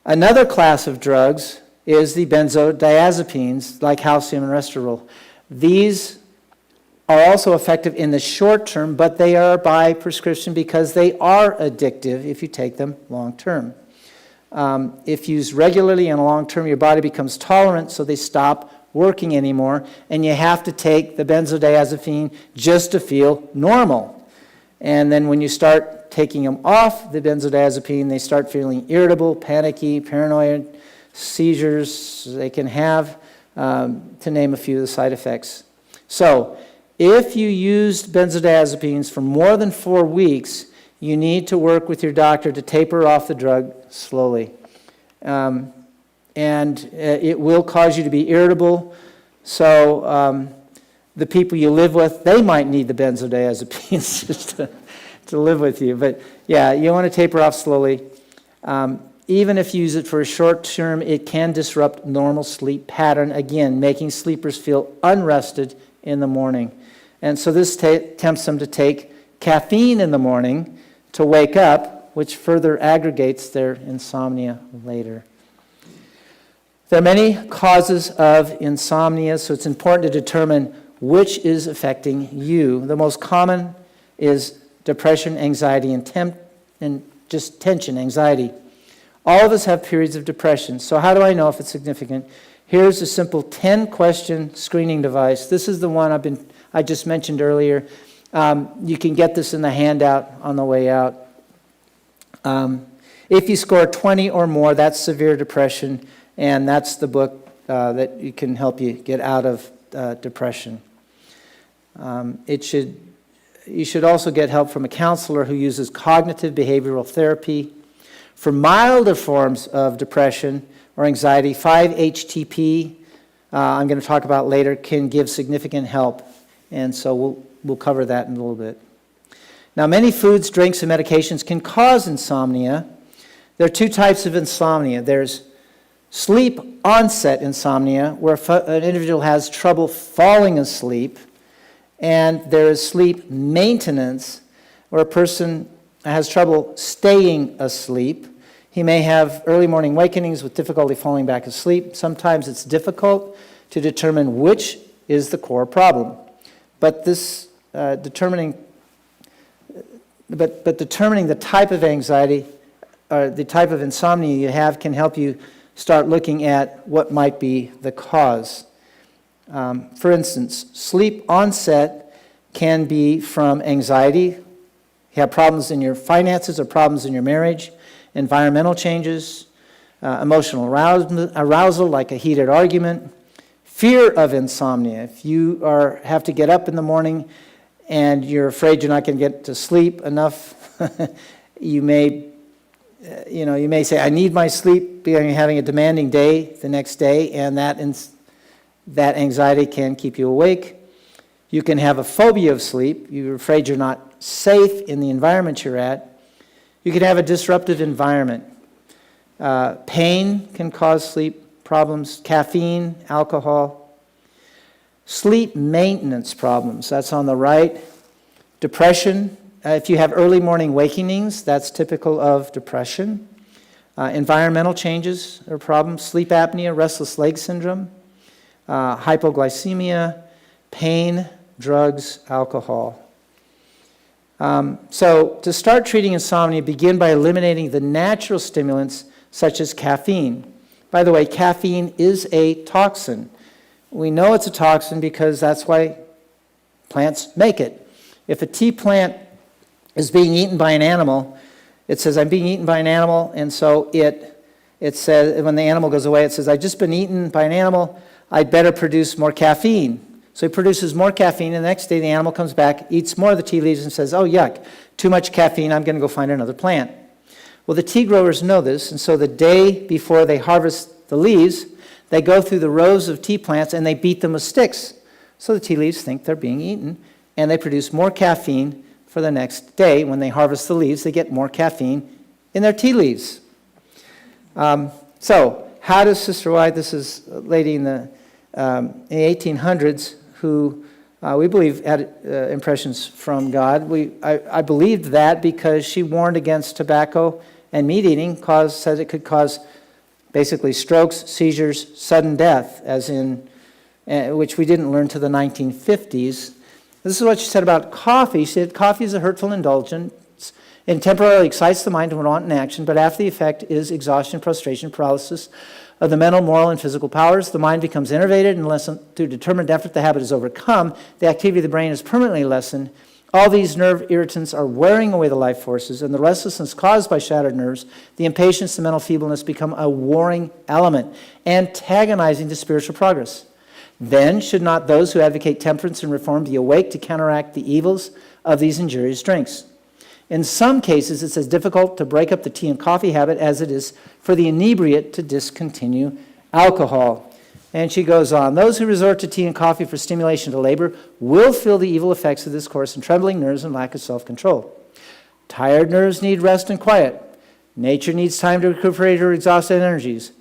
Another class of drugs is the benzodiazepines like Halcium and Restoril. These are also effective in the short term, but they are by prescription because they are addictive if you take them long term. If used regularly and long term, your body becomes tolerant, so they stop working anymore, and you have to take the benzodiazepine just to feel normal. And then when you start taking them off the benzodiazepine, they start feeling irritable, panicky, paranoid, seizures they can have, to name a few of the side effects. So, if you used benzodiazepines for more than 4 weeks, you need to work with your doctor to taper off the drug slowly. It will cause you to be irritable. So the people you live with, they might need the benzodiazepines just to live with you. But yeah, you want to taper off slowly. Even if you use it for a short term, it can disrupt normal sleep pattern, again, making sleepers feel unrested in the morning. And so this tempts them to take caffeine in the morning to wake up, which further aggregates their insomnia later. There are many causes of insomnia, so it's important to determine which is affecting you. The most common is depression, anxiety, and just tension, anxiety. All of us have periods of depression, so how do I know if it's significant? Here's a simple 10-question screening device. This is the one I just mentioned earlier. You can get this in the handout on the way out. If you score 20 or more, that's severe depression, and that's the book that can help you get out of depression. You should also get help from a counselor who uses cognitive behavioral therapy. For milder forms of depression or anxiety, 5-HTP, I'm going to talk about later, can give significant help, and so we'll cover that in a little bit. Now, many foods, drinks, and medications can cause insomnia. There are two types of insomnia. There's sleep onset insomnia, where an individual has trouble falling asleep, and there is sleep maintenance, where a person has trouble staying asleep. He may have early morning awakenings with difficulty falling back asleep. Sometimes it's difficult to determine which is the core problem. But determining the type of anxiety or the type of insomnia you have can help you start looking at what might be the cause. For instance, sleep onset can be from anxiety. You have problems in your finances or problems in your marriage, environmental changes, emotional arousal like a heated argument, fear of insomnia. If you have to get up in the morning and you're afraid you're not going to get to sleep enough, you may say, I need my sleep, because you're having a demanding day the next day, and that anxiety can keep you awake. You can have a phobia of sleep. You're afraid you're not safe in the environment you're at. You can have a disruptive environment. Pain can cause sleep problems, caffeine, alcohol. Sleep maintenance problems, that's on the right. Depression, if you have early morning awakenings, that's typical of depression. Environmental changes are problems, sleep apnea, restless leg syndrome, hypoglycemia, pain, drugs, alcohol. So to start treating insomnia, begin by eliminating the natural stimulants such as caffeine. By the way, caffeine is a toxin. We know it's a toxin because that's why plants make it. If a tea plant is being eaten by an animal, it says, I'm being eaten by an animal, and so it says, when the animal goes away, it says, I've just been eaten by an animal, I'd better produce more caffeine. So he produces more caffeine, and the next day the animal comes back, eats more of the tea leaves, and says, oh, yuck, too much caffeine, I'm going to go find another plant. Well, the tea growers know this, and so the day before they harvest the leaves, they go through the rows of tea plants, and they beat them with sticks. So the tea leaves think they're being eaten, and they produce more caffeine for the next day. When they harvest the leaves, they get more caffeine in their tea leaves. So how does Sister White, this is a lady in the 1800s, who we believe had impressions from God. I believed that because she warned against tobacco and meat eating, said it could cause basically strokes, seizures, sudden death, as in, which we didn't learn to the 1950s. This is what she said about coffee. She said, coffee is a hurtful indulgence and temporarily excites the mind to want an action, but after the effect is exhaustion, frustration, paralysis of the mental, moral, and physical powers. The mind becomes enervated, and unless through determined effort the habit is overcome, the activity of the brain is permanently lessened. All these nerve irritants are wearing away the life forces, and the restlessness caused by shattered nerves, the impatience, the mental feebleness become a warring element, antagonizing to spiritual progress. Then should not those who advocate temperance and reform be awake to counteract the evils of these injurious drinks? In some cases, it's as difficult to break up the tea and coffee habit as it is for the inebriate to discontinue alcohol. And she goes on, those who resort to tea and coffee for stimulation to labor will feel the evil effects of this course in trembling nerves and lack of self-control. Tired nerves need rest and quiet. Nature needs time to recuperate her exhausted energies.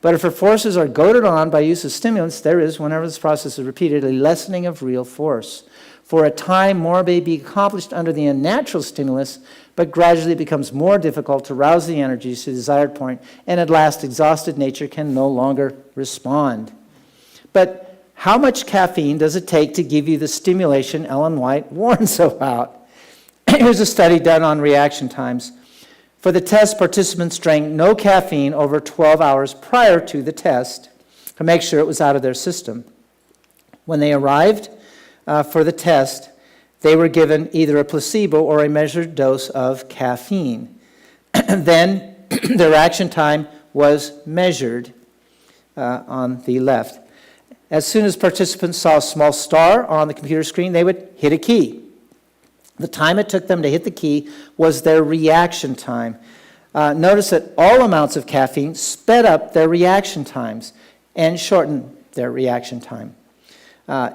But if her forces are goaded on by use of stimulants, there is, whenever this process is repeated, a lessening of real force. For a time, more may be accomplished under the unnatural stimulus, but gradually it becomes more difficult to rouse the energies to the desired point, and at last exhausted nature can no longer respond. But how much caffeine does it take to give you the stimulation Ellen White warns about? Here's a study done on reaction times. For the test, participants drank no caffeine over 12 hours prior to the test to make sure it was out of their system. When they arrived for the test, they were given either a placebo or a measured dose of caffeine. Then their reaction time was measured on the left. As soon as participants saw a small star on the computer screen, they would hit a key. The time it took them to hit the key was their reaction time. Notice that all amounts of caffeine sped up their reaction times and shortened their reaction time.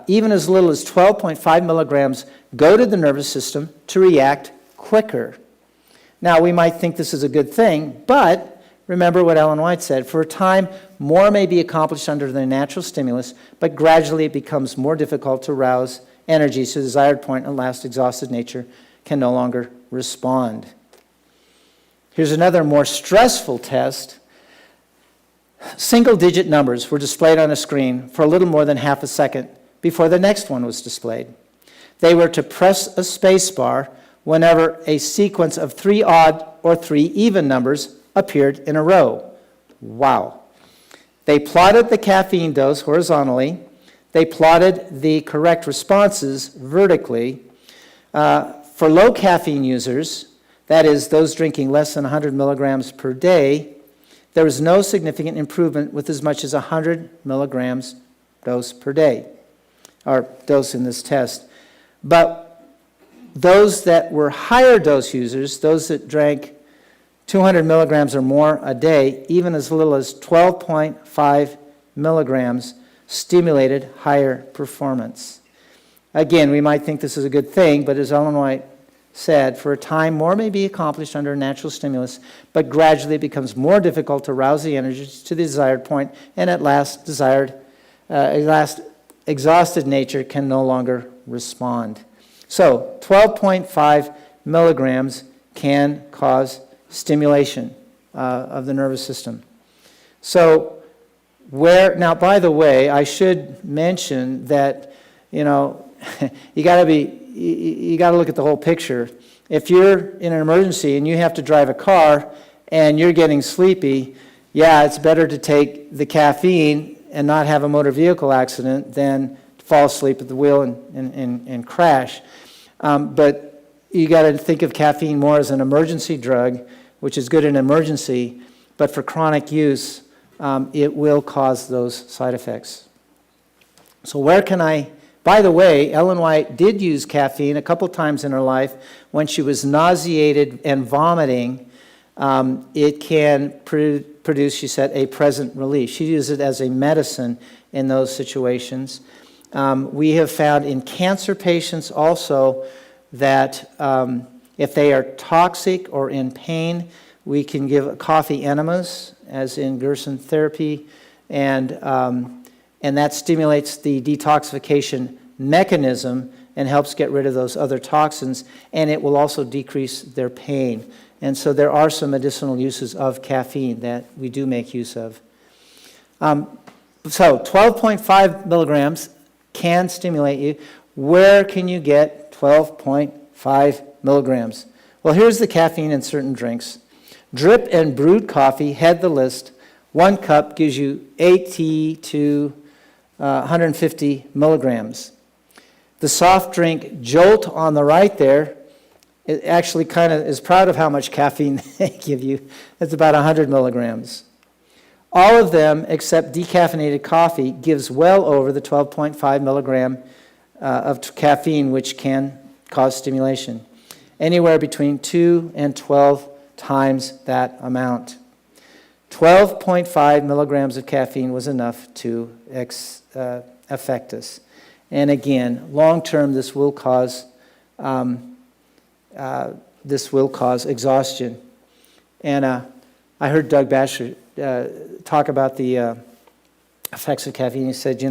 Even as little as 12.5 milligrams goaded the nervous system to react quicker. Now, we might think this is a good thing, but remember what Ellen White said. For a time, more may be accomplished under the natural stimulus, but gradually it becomes more difficult to rouse energies to the desired point, and last exhausted nature can no longer respond. Here's another more stressful test. Single-digit numbers were displayed on a screen for a little more than half a second before the next one was displayed. They were to press a space bar whenever a sequence of 3 odd or 3 even numbers appeared in a row. Wow. They plotted the caffeine dose horizontally. They plotted the correct responses vertically. For low caffeine users, that is, those drinking less than 100 milligrams per day, there was no significant improvement with as much as 100 milligrams dose per day, or dose in this test. But those that were higher dose users, those that drank 200 milligrams or more a day, even as little as 12.5 milligrams, stimulated higher performance. Again, we might think this is a good thing, but as Ellen White said, for a time more may be accomplished under a natural stimulus, but gradually it becomes more difficult to rouse the energies to the desired point, and at last exhausted nature can no longer respond. So 12.5 milligrams can cause stimulation of the nervous system. So now, by the way, I should mention that, you got to look at the whole picture. If you're in an emergency and you have to drive a car and you're getting sleepy, yeah, it's better to take the caffeine and not have a motor vehicle accident than fall asleep at the wheel and crash. But you got to think of caffeine more as an emergency drug, which is good in an emergency, but for chronic use, it will cause those side effects. So by the way, Ellen White did use caffeine a couple times in her life when she was nauseated and vomiting. It can produce, she said, a present relief. She used it as a medicine in those situations. We have found in cancer patients also that if they are toxic or in pain, we can give coffee enemas, as in Gerson therapy, and that stimulates the detoxification mechanism and helps get rid of those other toxins, and it will also decrease their pain. And so there are some medicinal uses of caffeine that we do make use of. So 12.5 milligrams can stimulate you. Where can you get 12.5 milligrams? Well, here's the caffeine in certain drinks. Drip and brewed coffee head the list. 1 cup gives you 80 to 150 milligrams. The soft drink Jolt on the right there, it actually kind of is proud of how much caffeine they give you. It's about 100 milligrams. All of them, except decaffeinated coffee, gives well over the 12.5 milligram of caffeine, which can cause stimulation. Anywhere between 2 and 12 times that amount. 12.5 milligrams of caffeine was enough to affect us. And again, long term, this will cause exhaustion. And I heard Doug Basher talk about the effects of caffeine. He said,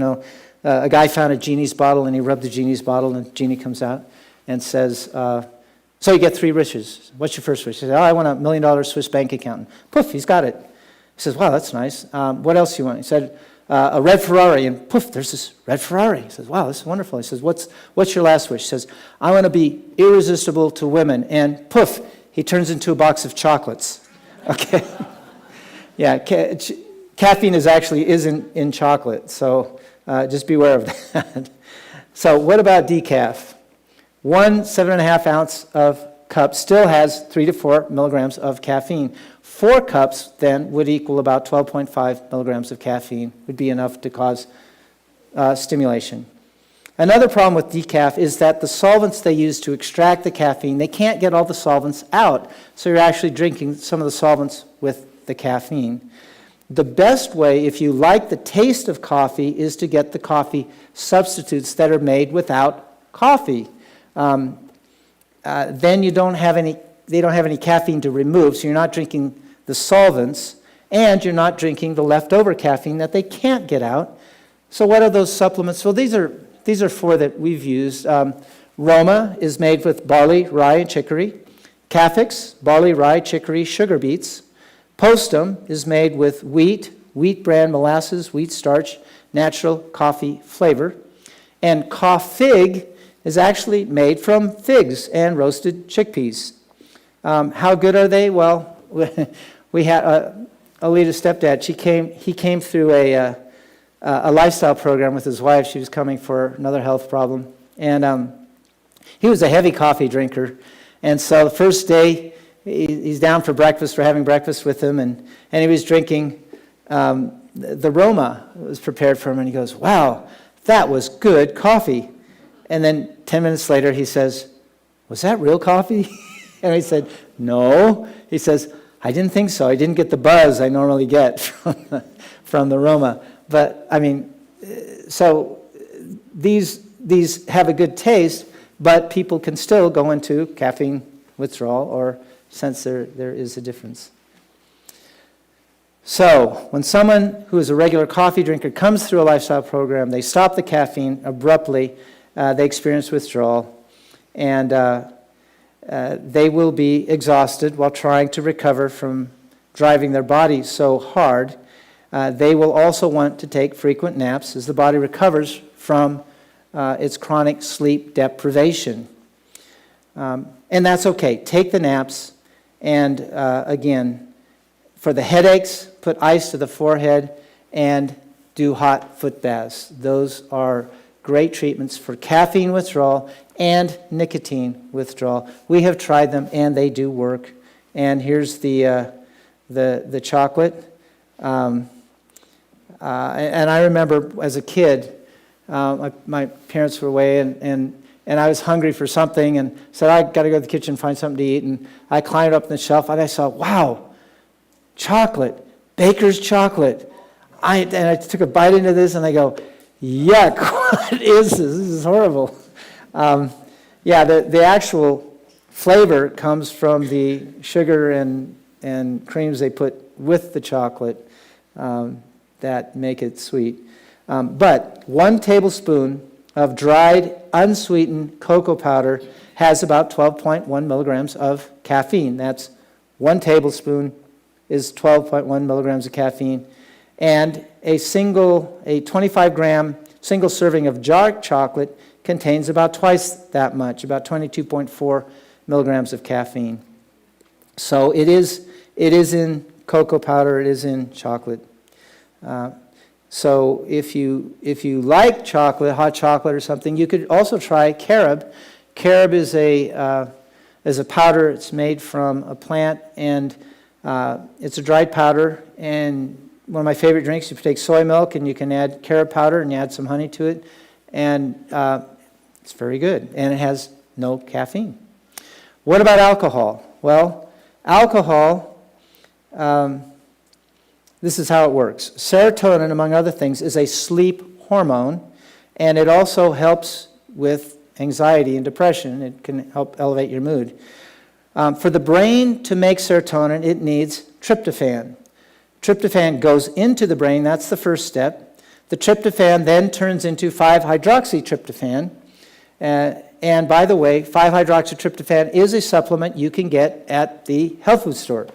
a guy found a genie's bottle and he rubbed the genie's bottle and the genie comes out and says, so you get 3 wishes. What's your first wish? He said, I want $1 million Swiss bank account. Poof, he's got it. He says, wow, that's nice. What else do you want? He said, a red Ferrari, and poof, there's this red Ferrari. He says, wow, this is wonderful. He says, what's your last wish? He says, I want to be irresistible to women, and poof, he turns into a box of chocolates. Okay? Yeah, caffeine isn't in chocolate, so just beware of that. So what about decaf? 1 7.5 ounce of cup still has 3 to 4 milligrams of caffeine. 4 cups then would equal about 12.5 milligrams of caffeine, would be enough to cause stimulation. Another problem with decaf is that the solvents they use to extract the caffeine, they can't get all the solvents out, so you're actually drinking some of the solvents with the caffeine. The best way, if you like the taste of coffee, is to get the coffee substitutes that are made without coffee. Then they don't have any caffeine to remove, so you're not drinking the solvents, and you're not drinking the leftover caffeine that they can't get out. So what are those supplements? Well, these are 4 that we've used. Roma is made with barley, rye, and chicory. Cafix, barley, rye, chicory, sugar beets. Postum is made with wheat bran molasses, wheat starch, natural coffee flavor. And Coffig is actually made from figs and roasted chickpeas. How good are they? Well, we had Alita's stepdad. He came through a lifestyle program with his wife. She was coming for another health problem, and he was a heavy coffee drinker. And so the first day, he's down for breakfast. We're having breakfast with him, and he was drinking the Roma that was prepared for him, and he goes, "Wow, that was good coffee." And then 10 minutes later, he says, "Was that real coffee?" And I said, "No." He says, "I didn't think so. I didn't get the buzz I normally get from the Roma." But, I mean, so these have a good taste, but people can still go into caffeine withdrawal or sense there is a difference. So when someone who is a regular coffee drinker comes through a lifestyle program, they stop the caffeine abruptly, they experience withdrawal, and they will be exhausted while trying to recover from driving their body so hard. They will also want to take frequent naps as the body recovers from its chronic sleep deprivation. And that's okay. Take the naps, and again, for the headaches, put ice to the forehead and do hot foot baths. Those are great treatments for caffeine withdrawal and nicotine withdrawal. We have tried them, and they do work. And here's the chocolate. And I remember as a kid, my parents were away, and I was hungry for something, and said, I got to go to the kitchen and find something to eat. And I climbed up on the shelf, and I saw, wow, chocolate, Baker's chocolate. And I took a bite into this, and I go, yuck, what is this? This is horrible. The actual flavor comes from the sugar and creams they put with the chocolate that make it sweet. But 1 tablespoon of dried, unsweetened cocoa powder has about 12.1 milligrams of caffeine. That's 1 tablespoon is 12.1 milligrams of caffeine. And a 25-gram single serving of dark chocolate contains about twice that much, about 22.4 milligrams of caffeine. So it is in cocoa powder, it is in chocolate. So if you like chocolate, hot chocolate or something, you could also try carob. Carob is a powder. It's made from a plant, and it's a dried powder. And one of my favorite drinks, you take soy milk and you can add carob powder and you add some honey to it, and it's very good. And it has no caffeine. What about alcohol? Well, alcohol, this is how it works. Serotonin, among other things, is a sleep hormone, and it also helps with anxiety and depression. It can help elevate your mood. For the brain to make serotonin, it needs tryptophan. Tryptophan goes into the brain. That's the first step. The tryptophan then turns into 5-hydroxytryptophan. And by the way, 5-hydroxytryptophan is a supplement you can get at the health food store.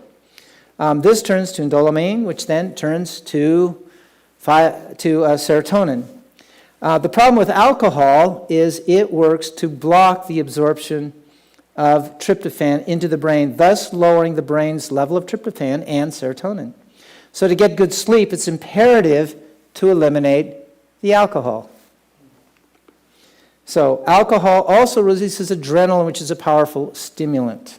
This turns to indolamine, which then turns to serotonin. The problem with alcohol is it works to block the absorption of tryptophan into the brain, thus lowering the brain's level of tryptophan and serotonin. So to get good sleep, it's imperative to eliminate the alcohol. So alcohol also releases adrenaline, which is a powerful stimulant.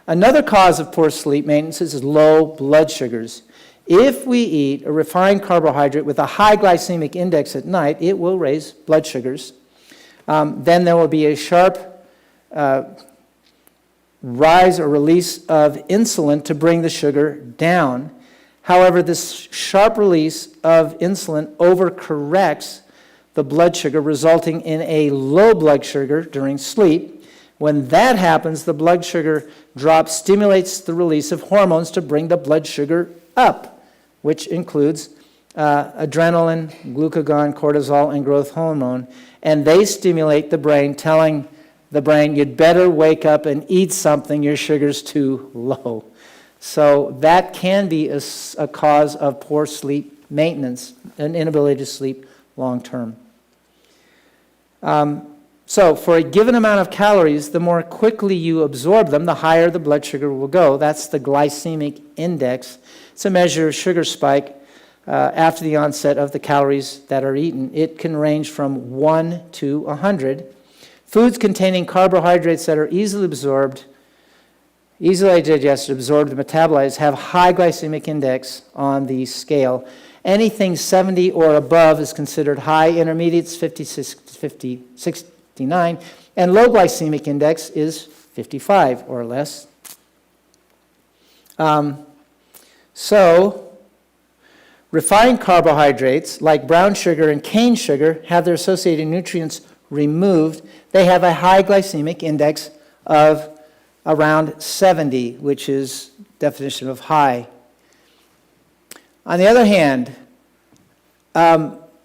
Another cause of poor sleep maintenance is low blood sugars. If we eat a refined carbohydrate with a high glycemic index at night, it will raise blood sugars. Then there will be a sharp rise or release of insulin to bring the sugar down. However, this sharp release of insulin overcorrects the blood sugar, resulting in a low blood sugar during sleep. When that happens, the blood sugar drop stimulates the release of hormones to bring the blood sugar up, which includes adrenaline, glucagon, cortisol, and growth hormone. And they stimulate the brain, telling the brain, you'd better wake up and eat something, your sugar's too low. So that can be a cause of poor sleep maintenance, an inability to sleep long term. So for a given amount of calories, the more quickly you absorb them, the higher the blood sugar will go. That's the glycemic index. It's a measure of sugar spike after the onset of the calories that are eaten. It can range from 1 to 100. Foods containing carbohydrates that are easily absorbed, easily digested, absorbed, and metabolized have high glycemic index on the scale. Anything 70 or above is considered high. Intermediates 56 to 69, and low glycemic index is 55 or less. So refined carbohydrates like brown sugar and cane sugar have their associated nutrients removed. They have a high glycemic index of around 70, which is definition of high. On the other hand,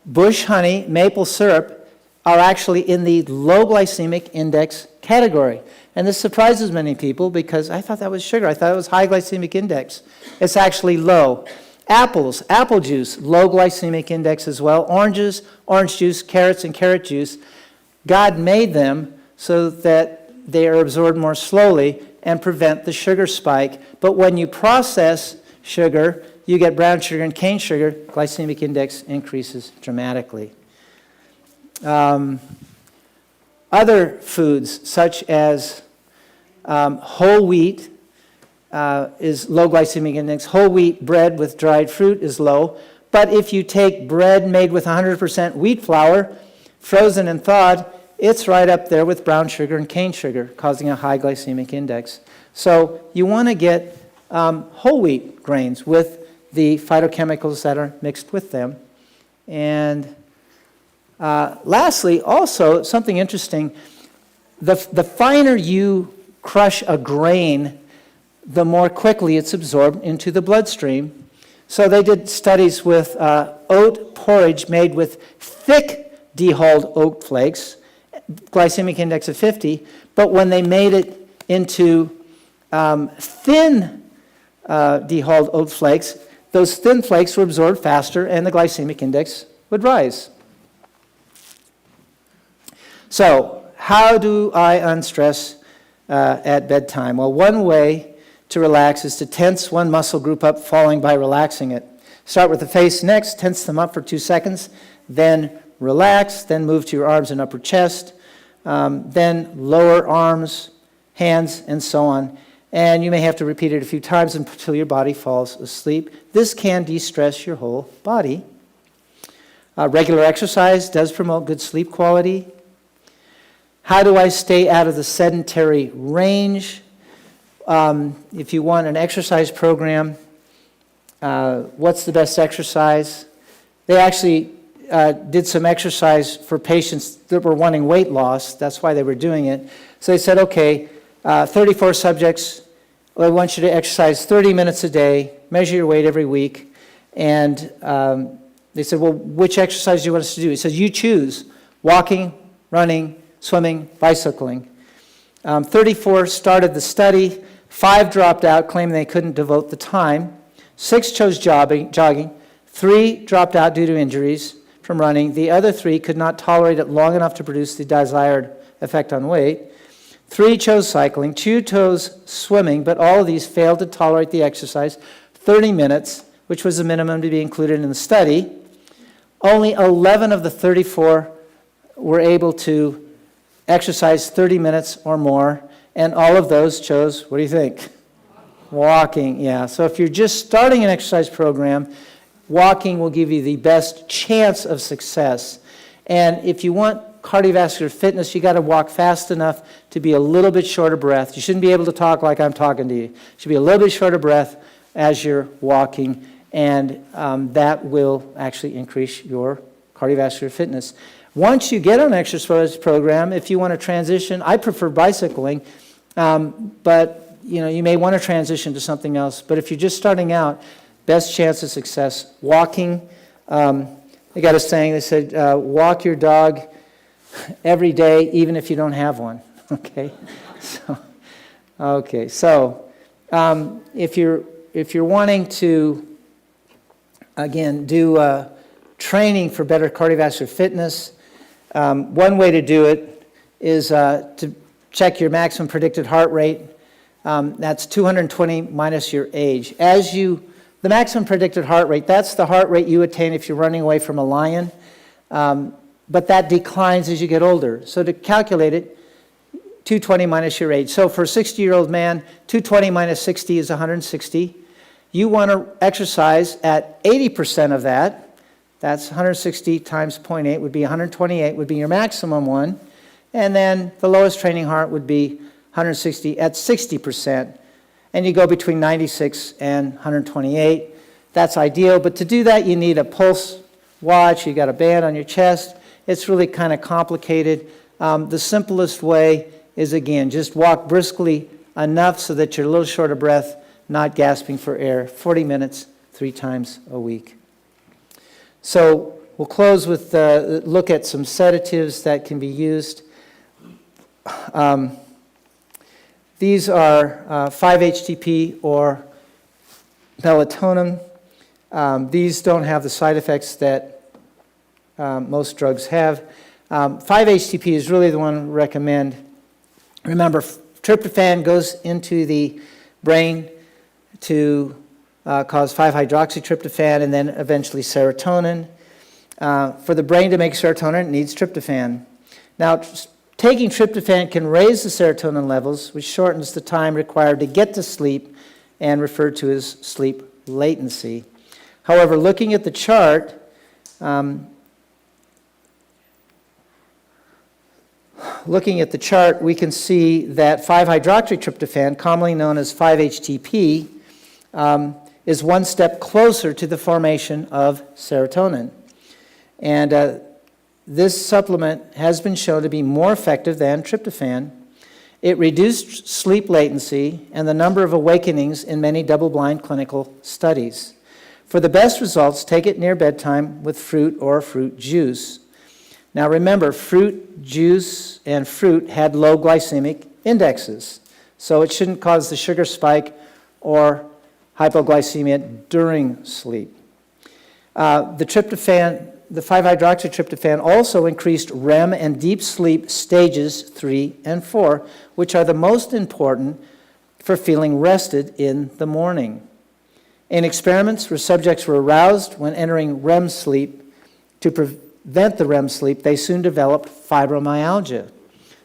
bush honey, maple syrup are actually in the low glycemic index category. And this surprises many people because I thought that was sugar. I thought it was high glycemic index. It's actually low. Apples, apple juice, low glycemic index as well. Oranges, orange juice, carrots, and carrot juice. God made them so that they are absorbed more slowly and prevent the sugar spike. But when you process sugar, you get brown sugar and cane sugar, glycemic index increases dramatically. Other foods, such as whole wheat, is low glycemic index. Whole wheat bread with dried fruit is low. But if you take bread made with 100% wheat flour, frozen and thawed, it's right up there with brown sugar and cane sugar, causing a high glycemic index. So you want to get whole wheat grains with the phytochemicals that are mixed with them. And lastly, also, something interesting, the finer you crush a grain, the more quickly it's absorbed into the bloodstream. So they did studies with oat porridge made with thick dehulled oat flakes, glycemic index of 50, but when they made it into thin dehulled oat flakes, those thin flakes were absorbed faster and the glycemic index would rise. So, how do I unstress at bedtime? Well, one way to relax is to tense one muscle group up, following by relaxing it. Start with the face next, tense them up for 2 seconds, then relax, then move to your arms and upper chest, then lower arms, hands, and so on. And you may have to repeat it a few times until your body falls asleep. This can de-stress your whole body. Regular exercise does promote good sleep quality. How do I stay out of the sedentary range? If you want an exercise program, what's the best exercise? They actually did some exercise for patients that were wanting weight loss. That's why they were doing it. So they said, okay, 34 subjects, I want you to exercise 30 minutes a day, measure your weight every week. And they said, well, which exercise do you want us to do? He says, you choose: walking, running, swimming, bicycling. 34 started the study. 5 dropped out, claiming they couldn't devote the time. 6 chose jogging. 3 dropped out due to injuries from running. The other 3 could not tolerate it long enough to produce the desired effect on weight. 3 chose cycling. 2 chose swimming, but all of these failed to tolerate the exercise. 30 minutes, which was the minimum to be included in the study. Only 11 of the 34 were able to exercise 30 minutes or more, and all of those chose, what do you think? Walking, yeah. So if you're just starting an exercise program, walking will give you the best chance of success. And if you want cardiovascular fitness, you got to walk fast enough to be a little bit short of breath. You shouldn't be able to talk like I'm talking to you. You should be a little bit short of breath as you're walking, and that will actually increase your cardiovascular fitness. Once you get on an exercise program, if you want to transition, I prefer bicycling, but you may want to transition to something else. But if you're just starting out, best chance of success, walking. They got a saying, they said, walk your dog every day, even if you don't have one. Okay? So if you're wanting to, again, do training for better cardiovascular fitness, one way to do it is to check your maximum predicted heart rate. That's 220 minus your age. The maximum predicted heart rate, that's the heart rate you attain if you're running away from a lion, but that declines as you get older. So to calculate it, 220 minus your age. So for a 60-year-old man, 220 minus 60 is 160. You want to exercise at 80% of that. That's 160 times 0.8 would be 128, would be your maximum one. And then the lowest training heart would be 160 at 60%. And you go between 96 and 128. That's ideal. But to do that, you need a pulse watch. You got a band on your chest. It's really kind of complicated. The simplest way is, again, just walk briskly enough so that you're a little short of breath, not gasping for air. 40 minutes, 3 times a week. So we'll close with a look at some sedatives that can be used. These are 5-HTP or melatonin. These don't have the side effects that most drugs have. 5-HTP is really the one I recommend. Remember, tryptophan goes into the brain to cause 5-hydroxytryptophan and then eventually serotonin. For the brain to make serotonin, it needs tryptophan. Now, taking tryptophan can raise the serotonin levels, which shortens the time required to get to sleep and referred to as sleep latency. However, looking at the chart, we can see that 5-hydroxytryptophan, commonly known as 5-HTP, is one step closer to the formation of serotonin. And this supplement has been shown to be more effective than tryptophan. It reduced sleep latency and the number of awakenings in many double-blind clinical studies. For the best results, take it near bedtime with fruit or fruit juice. Now remember, fruit, juice, and fruit had low glycemic indexes, so it shouldn't cause the sugar spike or hypoglycemia during sleep. The 5-hydroxytryptophan also increased REM and deep sleep stages 3 and 4, which are the most important for feeling rested in the morning. In experiments where subjects were aroused when entering REM sleep, to prevent the REM sleep, they soon developed fibromyalgia.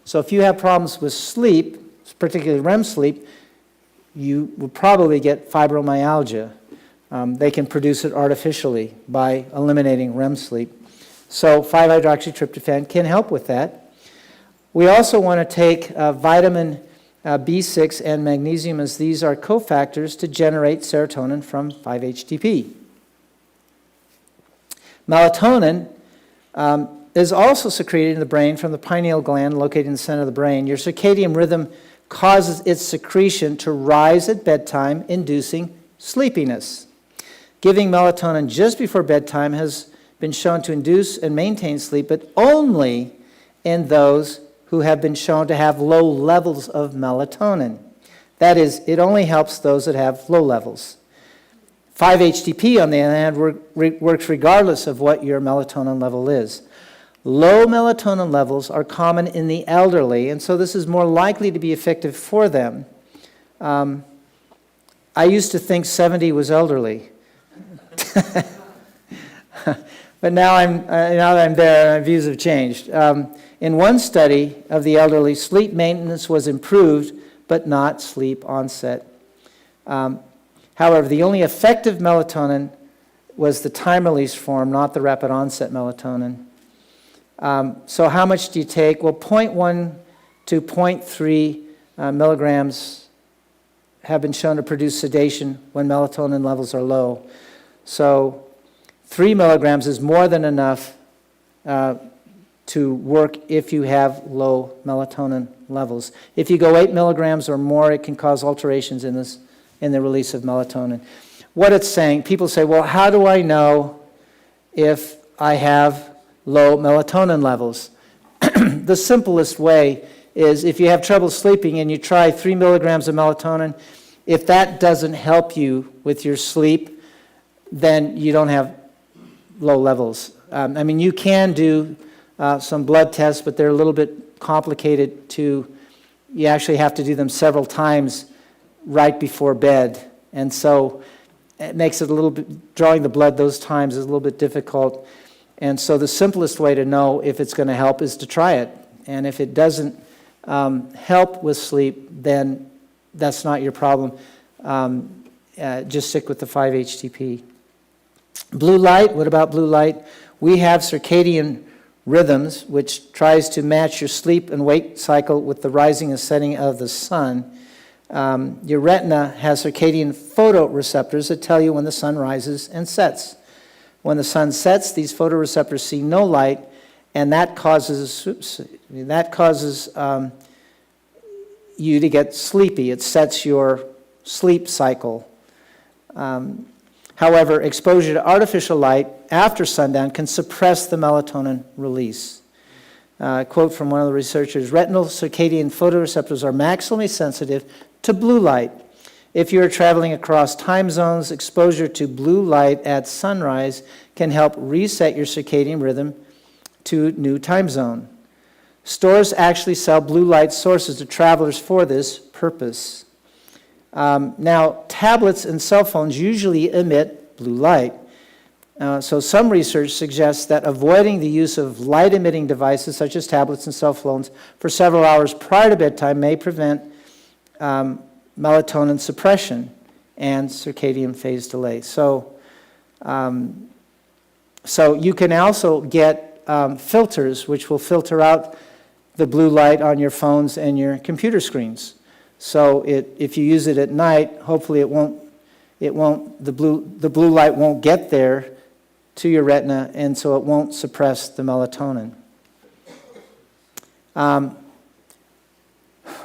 So if you have problems with sleep, particularly REM sleep, you will probably get fibromyalgia. They can produce it artificially by eliminating REM sleep. So 5-hydroxytryptophan can help with that. We also want to take vitamin B6 and magnesium, as these are cofactors to generate serotonin from 5-HTP. Melatonin is also secreted in the brain from the pineal gland located in the center of the brain. Your circadian rhythm causes its secretion to rise at bedtime, inducing sleepiness. Giving melatonin just before bedtime has been shown to induce and maintain sleep, but only in those who have been shown to have low levels of melatonin. That is, it only helps those that have low levels. 5-HTP, on the other hand, works regardless of what your melatonin level is. Low melatonin levels are common in the elderly, and so this is more likely to be effective for them. I used to think 70 was elderly. But now that I'm there, my views have changed. In one study of the elderly, sleep maintenance was improved, but not sleep onset. However, the only effective melatonin was the time-release form, not the rapid onset melatonin. So how much do you take? Well, 0.1 to 0.3 milligrams have been shown to produce sedation when melatonin levels are low. So 3 milligrams is more than enough to work if you have low melatonin levels. If you go 8 milligrams or more, it can cause alterations in the release of melatonin. What it's saying, people say, well, how do I know if I have low melatonin levels? The simplest way is if you have trouble sleeping and you try 3 milligrams of melatonin, if that doesn't help you with your sleep, then you don't have low levels. I mean, you can do some blood tests, but they're a little bit complicated you actually have to do them several times right before bed. And so it makes it a little bit, drawing the blood those times is a little bit difficult. And so the simplest way to know if it's going to help is to try it. And if it doesn't help with sleep, then that's not your problem. Just stick with the 5-HTP. Blue light, what about blue light? We have circadian rhythms, which tries to match your sleep and wake cycle with the rising and setting of the sun. Your retina has circadian photoreceptors that tell you when the sun rises and sets. When the sun sets, these photoreceptors see no light, and that causes you to get sleepy. It sets your sleep cycle. However, exposure to artificial light after sundown can suppress the melatonin release. A quote from one of the researchers, retinal circadian photoreceptors are maximally sensitive to blue light. If you are traveling across time zones, exposure to blue light at sunrise can help reset your circadian rhythm to a new time zone. Stores actually sell blue light sources to travelers for this purpose. Now, tablets and cell phones usually emit blue light. So some research suggests that avoiding the use of light-emitting devices such as tablets and cell phones for several hours prior to bedtime may prevent melatonin suppression and circadian phase delay. So you can also get filters which will filter out the blue light on your phones and your computer screens. So if you use it at night, hopefully the blue light won't get there to your retina, and so it won't suppress the melatonin.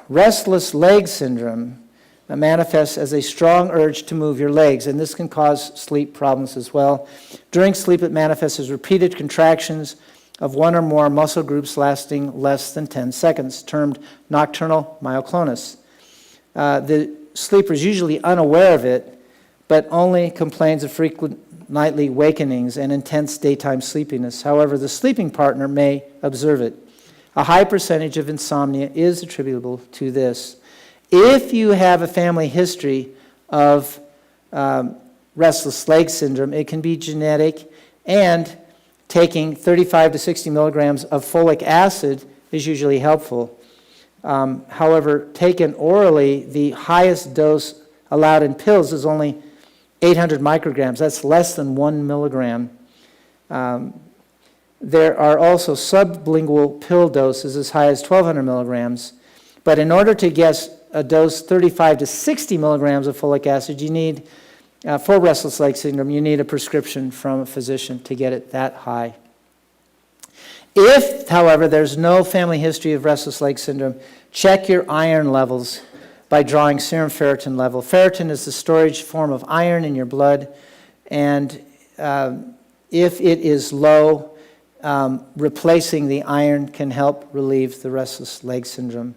Restless leg syndrome manifests as a strong urge to move your legs, and this can cause sleep problems as well. During sleep, it manifests as repeated contractions of one or more muscle groups lasting less than 10 seconds, termed nocturnal myoclonus. The sleeper is usually unaware of it, but only complains of frequent nightly wakenings and intense daytime sleepiness. However, the sleeping partner may observe it. A high percentage of insomnia is attributable to this. If you have a family history of restless leg syndrome, it can be genetic, and taking 35 to 60 milligrams of folic acid is usually helpful. However, taken orally, the highest dose allowed in pills is only 800 micrograms. That's less than 1 milligram. There are also sublingual pill doses as high as 1,200 milligrams. But in order to get a dose 35 to 60 milligrams of folic acid, you need, for restless leg syndrome, you need a prescription from a physician to get it that high. If, however, there's no family history of restless leg syndrome, check your iron levels by drawing serum ferritin level. Ferritin is the storage form of iron in your blood, and if it is low, replacing the iron can help relieve the restless leg syndrome.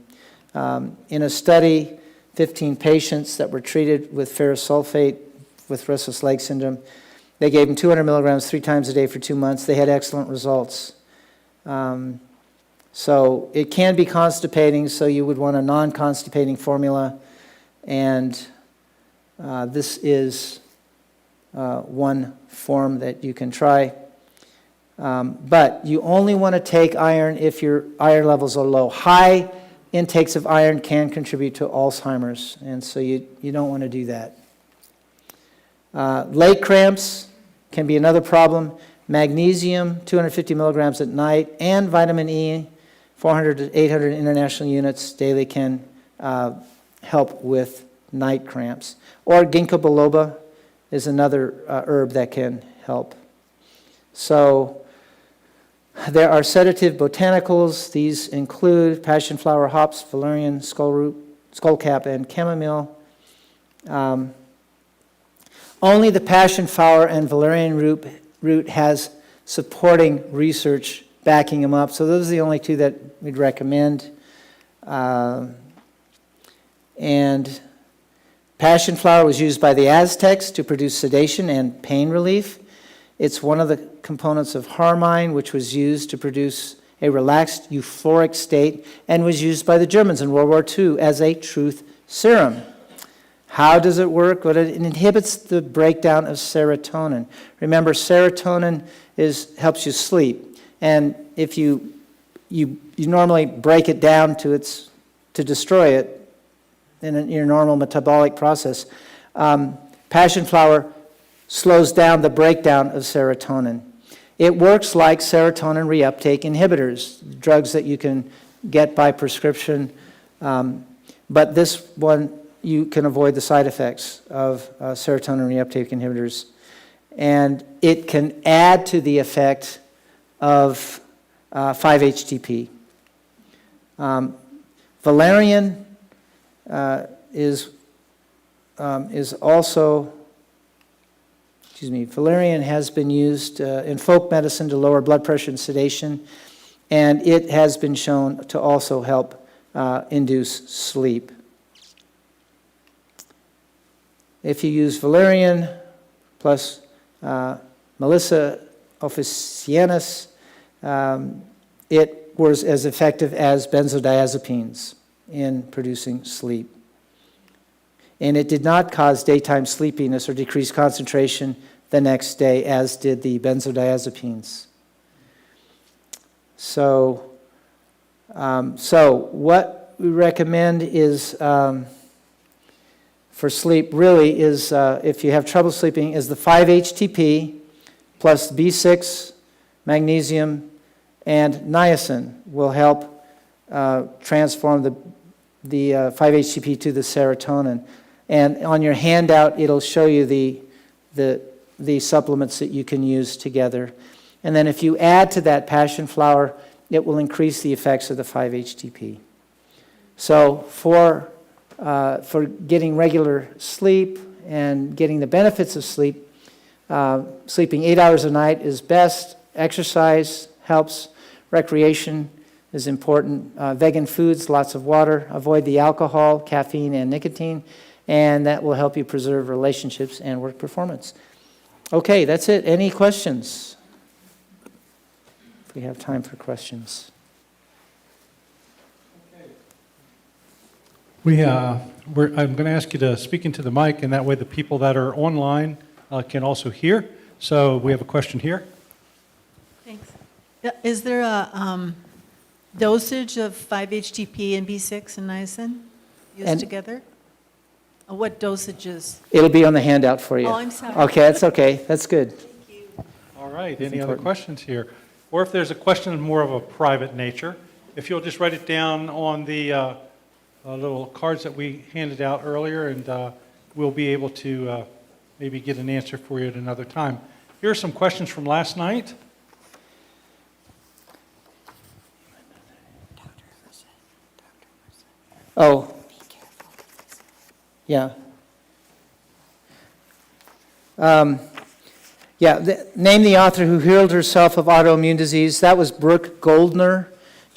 In a study, 15 patients that were treated with ferrous sulfate with restless leg syndrome, they gave them 200 milligrams 3 times a day for 2 months. They had excellent results. So it can be constipating, so you would want a non-constipating formula, and this is one form that you can try. But you only want to take iron if your iron levels are low. High intakes of iron can contribute to Alzheimer's, and so you don't want to do that. Leg cramps can be another problem. Magnesium, 250 milligrams at night, and vitamin E, 400 to 800 international units daily can help with night cramps. Or ginkgo biloba is another herb that can help. So there are sedative botanicals. These include passion flower, hops, valerian, skullcap, and chamomile. Only the passion flower and valerian root has supporting research backing them up. So those are the only two that we'd recommend. And passion flower was used by the Aztecs to produce sedation and pain relief. It's one of the components of harmine, which was used to produce a relaxed euphoric state and was used by the Germans in World War II as a truth serum. How does it work? Well, it inhibits the breakdown of serotonin. Remember, serotonin helps you sleep. And if you normally break it down to destroy it in your normal metabolic process, passion flower slows down the breakdown of serotonin. It works like serotonin reuptake inhibitors, drugs that you can get by prescription, but this one you can avoid the side effects of serotonin reuptake inhibitors. And it can add to the effect of 5-HTP. Valerian is also, valerian has been used in folk medicine to lower blood pressure and sedation, and it has been shown to also help induce sleep. If you use valerian plus Melissa officinalis, it was as effective as benzodiazepines in producing sleep. And it did not cause daytime sleepiness or decrease concentration the next day, as did the benzodiazepines. So what we recommend is for sleep really is, if you have trouble sleeping, is the 5-HTP plus B6, magnesium, and niacin will help transform the 5-HTP to the serotonin. And on your handout, it'll show you the supplements that you can use together. And then if you add to that passion flower, it will increase the effects of the 5-HTP. So for getting regular sleep and getting the benefits of sleep, sleeping 8 hours a night is best. Exercise, helps. Recreation is important. Vegan foods, lots of water. Avoid the alcohol, caffeine, and nicotine. And that will help you preserve relationships and work performance. Okay, that's it. Any questions? If we have time for questions. I'm going to ask you to speak into the mic, and that way the people that are online can also hear. So we have a question here. Thanks. Is there a dosage of 5-HTP and B6 and niacin used And- together? What dosages? It'll be on the handout for you. Oh, I'm sorry. Okay, that's okay. That's good. All right, That's any other important. questions here? Or if there's a question more of a private nature, if you'll just write it down on the little cards that we handed out earlier, and we'll be able to maybe get an answer for you at another time. Here are some questions from last night. Oh. Yeah. Name the author who healed herself of autoimmune disease. That was Brooke Goldner,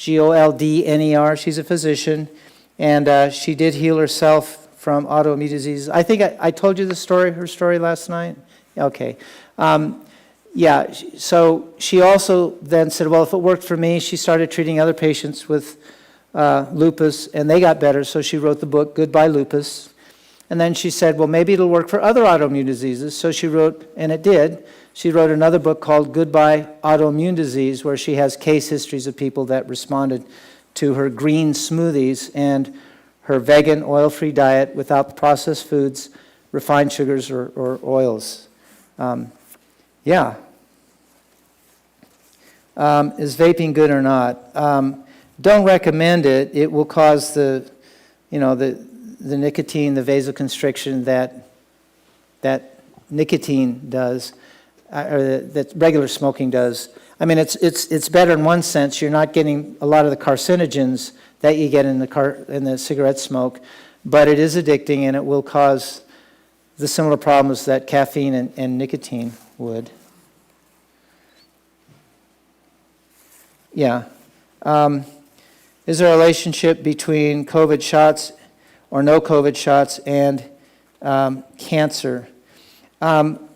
Goldner. She's a physician, and she did heal herself from autoimmune disease. I think I told you her story last night? Okay. So she also then said, well, if it worked for me, she started treating other patients with lupus, and they got better, so she wrote the book, Goodbye Lupus. And then she said, well, maybe it'll work for other autoimmune diseases. So she wrote, and it did, she wrote another book called Goodbye Autoimmune Disease, where she has case histories of people that responded to her green smoothies and her vegan, oil-free diet without processed foods, refined sugars, or oils. Is vaping good or not? Don't recommend it. It will cause the nicotine, the vasoconstriction that nicotine does, or that regular smoking does. I mean, it's better in one sense. You're not getting a lot of the carcinogens that you get in the cigarette smoke, but it is addicting, and it will cause the similar problems that caffeine and nicotine would. Yeah. Is there a relationship between COVID shots or no COVID shots and cancer?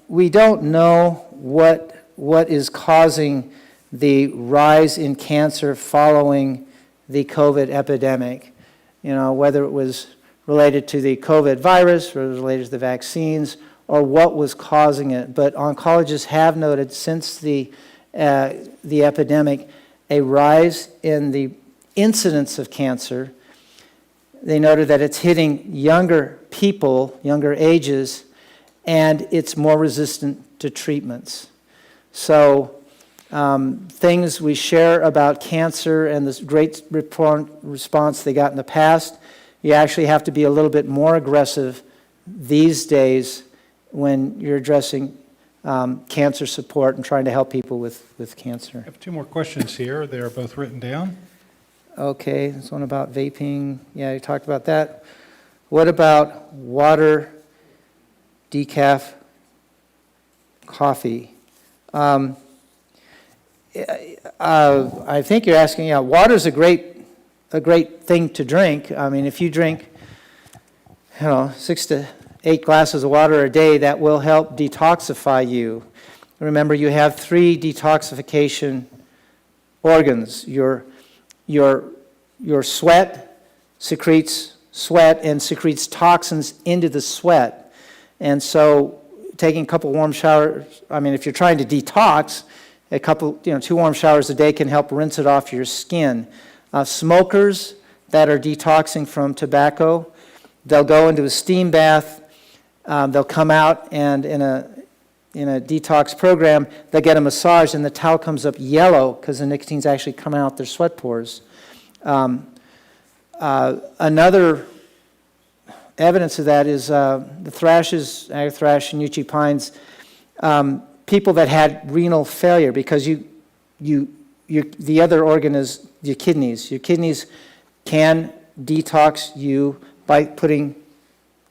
We don't know what is causing the rise in cancer following the COVID epidemic. Whether it was related to the COVID virus or related to the vaccines or what was causing it. But oncologists have noted since the epidemic a rise in the incidence of cancer. They noted that it's hitting younger people, younger ages, and it's more resistant to treatments. So things we share about cancer and this great response they got in the past, you actually have to be a little bit more aggressive these days when you're addressing cancer support and trying to help people with cancer. I have two more questions here. They're both written down. Okay, this one about vaping. Yeah, you talked about that. What about water, decaf, coffee? I think you're asking, water's a great thing to drink. I mean, if you drink, 6 to 8 glasses of water a day, that will help detoxify you. Remember, you have 3 detoxification organs. Your sweat secretes sweat and secretes toxins into the sweat. And so taking a couple warm showers, if you're trying to detox, 2 warm showers a day can help rinse it off your skin. Smokers that are detoxing from tobacco, they'll go into a steam bath, they'll come out, and in a detox program, they'll get a massage, and the towel comes up yellow because the nicotine's actually coming out their sweat pores. Another evidence of that is the thrashes, Agathrash and Uchi pines, people that had renal failure, because the other organ is your kidneys. Your kidneys can detox you by putting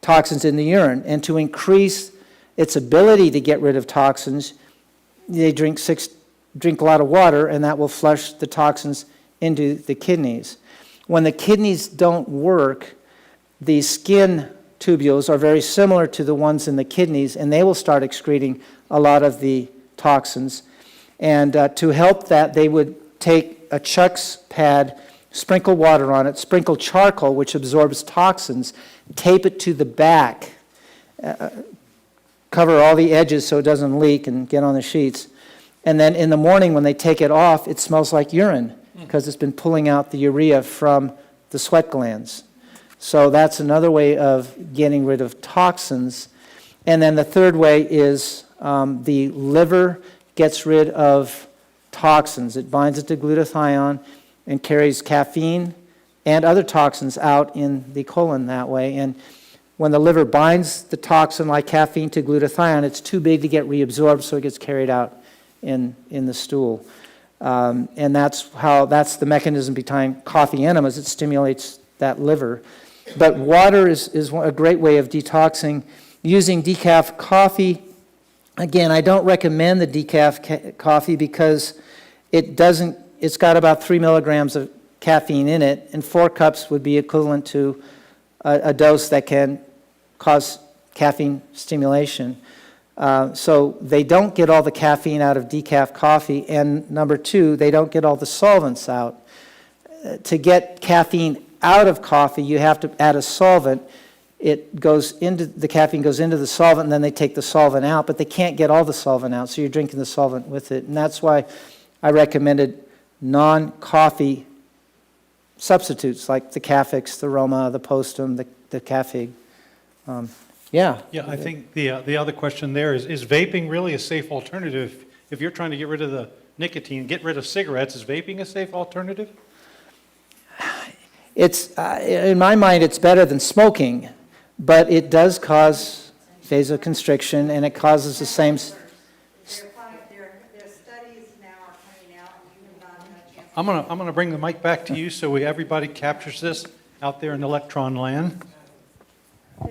toxins in the urine. And to increase its ability to get rid of toxins, they drink 6 drink a lot of water, and that will flush the toxins into the kidneys. When the kidneys don't work, the skin tubules are very similar to the ones in the kidneys, and they will start excreting a lot of the toxins. And to help that, they would take a Chuck's pad, sprinkle water on it, sprinkle charcoal, which absorbs toxins, tape it to the back, cover all the edges so it doesn't leak and get on the sheets. And then in the morning when they take it off, it smells like urine because it's been pulling out the urea from the sweat glands. So that's another way of getting rid of toxins. And then the third way is the liver gets rid of toxins. It binds it to glutathione and carries caffeine and other toxins out in the colon that way. And when the liver binds the toxin like caffeine to glutathione, it's too big to get reabsorbed, so it gets carried out in the stool. And that's the mechanism behind coffee enemas. It stimulates that liver. But water is a great way of detoxing. Using decaf coffee, again, I don't recommend the decaf coffee because it's got about 3 milligrams of caffeine in it, and 4 cups would be equivalent to a dose that can cause caffeine stimulation. So they don't get all the caffeine out of decaf coffee, and number 2, they don't get all the solvents out. To get caffeine out of coffee, you have to add a solvent. The caffeine goes into the solvent, and then they take the solvent out, but they can't get all the solvent out, so you're drinking the solvent with it. And that's why I recommended non-coffee substitutes like the Cafix, the Roma, the Postum, the Cafig. Yeah. Yeah, I think the other question there is vaping really a safe alternative? If you're trying to get rid of the nicotine, get rid of cigarettes, is vaping a safe alternative? It's in my mind, it's better than smoking, but it does cause vasoconstriction, and it causes the same. Their studies now are coming out, and you have not had a chance. I'm gonna bring the mic back to you so everybody captures this out there in electron land.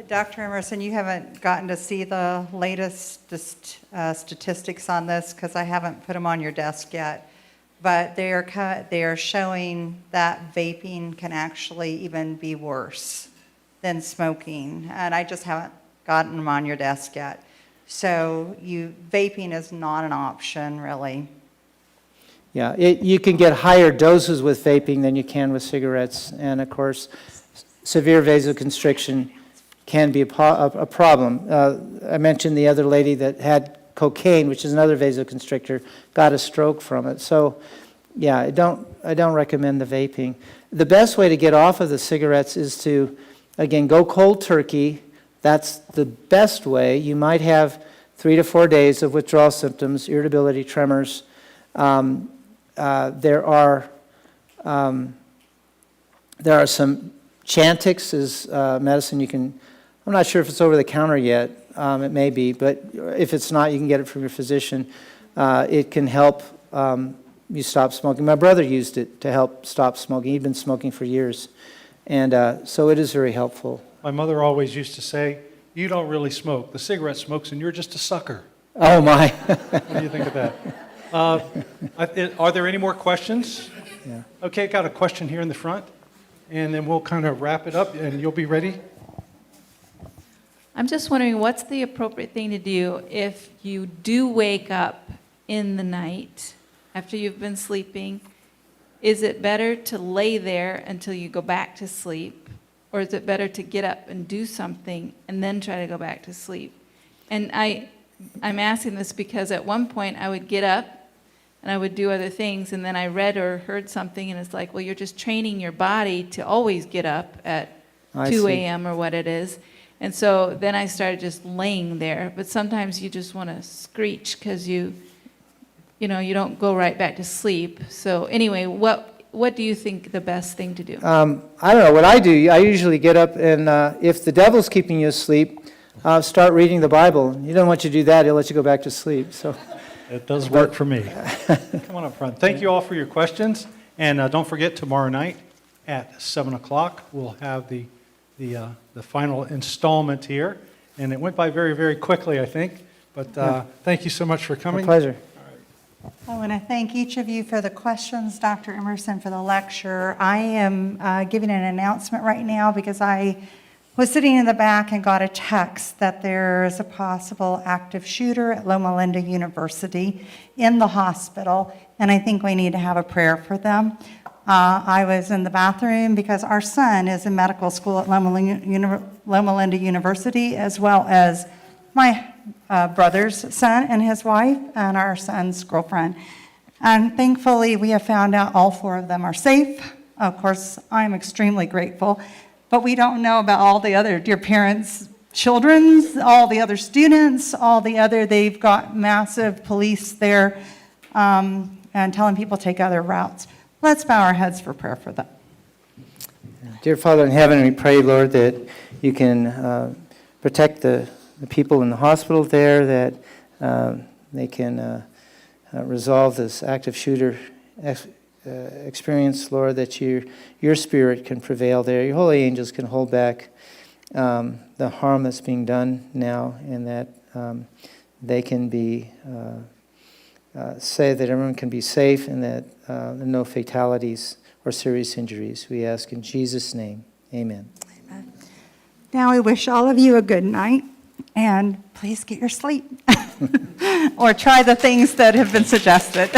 Dr. Emerson, you haven't gotten to see the latest statistics on this because I haven't put them on your desk yet. But they are showing that vaping can actually even be worse than smoking. And I just haven't gotten them on your desk yet. So vaping is not an option, really. Yeah, you can get higher doses with vaping than you can with cigarettes. And of course, severe vasoconstriction can be a problem. I mentioned the other lady that had cocaine, which is another vasoconstrictor, got a stroke from it. So, yeah, I don't recommend the vaping. The best way to get off of the cigarettes is to, again, go cold turkey. That's the best way. You might have 3 to 4 days of withdrawal symptoms, irritability, tremors. There are some Chantix is medicine you can. I'm not sure if it's over the counter yet. It may be, but if it's not, you can get it from your physician. It can help you stop smoking. My brother used it to help stop smoking. He'd been smoking for years. And so it is very helpful. My mother always used to say, "You don't really smoke. The cigarette smokes and you're just a sucker." Oh, my. What do you think of that? Are there any more questions? Yeah. Okay, got a question here in the front, and then we'll kind of wrap it up, and you'll be ready. I'm just wondering, what's the appropriate thing to do if you do wake up in the night after you've been sleeping? Is it better to lay there until you go back to sleep? Or is it better to get up and do something and then try to go back to sleep? And I'm asking this because at one point I would get up and I would do other things, and then I read or heard something, and it's like, well, you're just training your body to always get up at 2 a.m. or what it is. And so then I started just laying there. But sometimes you just want to screech because you don't go right back to sleep. So anyway, what do you think the best thing to do? I don't know. What I do, I usually get up and if the devil's keeping you asleep, start reading the Bible. He doesn't want you to do that. He'll let you go back to sleep. So It does work for me. Come on up front. Thank you all for your questions. And don't forget, tomorrow night at 7 o'clock, we'll have the final installment here. And it went by very, very quickly, I think. But thank you so much for coming. my pleasure. I want to thank each of you for the questions, Dr. Emerson for the lecture. I am giving an announcement right now because I was sitting in the back and got a text that there is a possible active shooter at Loma Linda University in the hospital, and I think we need to have a prayer for them. I was in the bathroom because our son is in medical school at Loma Linda University, as well as my brother's son and his wife, and our son's girlfriend. And thankfully, we have found out all 4 of them are safe. Of course, I'm extremely grateful, but we don't know about all the other dear parents' children's, all the other students, they've got massive police there and telling people to take other routes. Let's bow our heads for prayer for them. Dear Father in heaven, we pray, Lord, that you can protect the people in the hospital there, that they can resolve this active shooter experience, Lord, that your spirit can prevail there. Your holy angels can hold back the harm that's being done now, and that they can be say that everyone can be safe, and that no fatalities or serious injuries. We ask in Jesus' name, amen. Now we wish all of you a good night, and please get your sleep. Or try the things that have been suggested.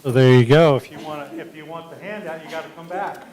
So there you go. If you want the handout, you got to come back.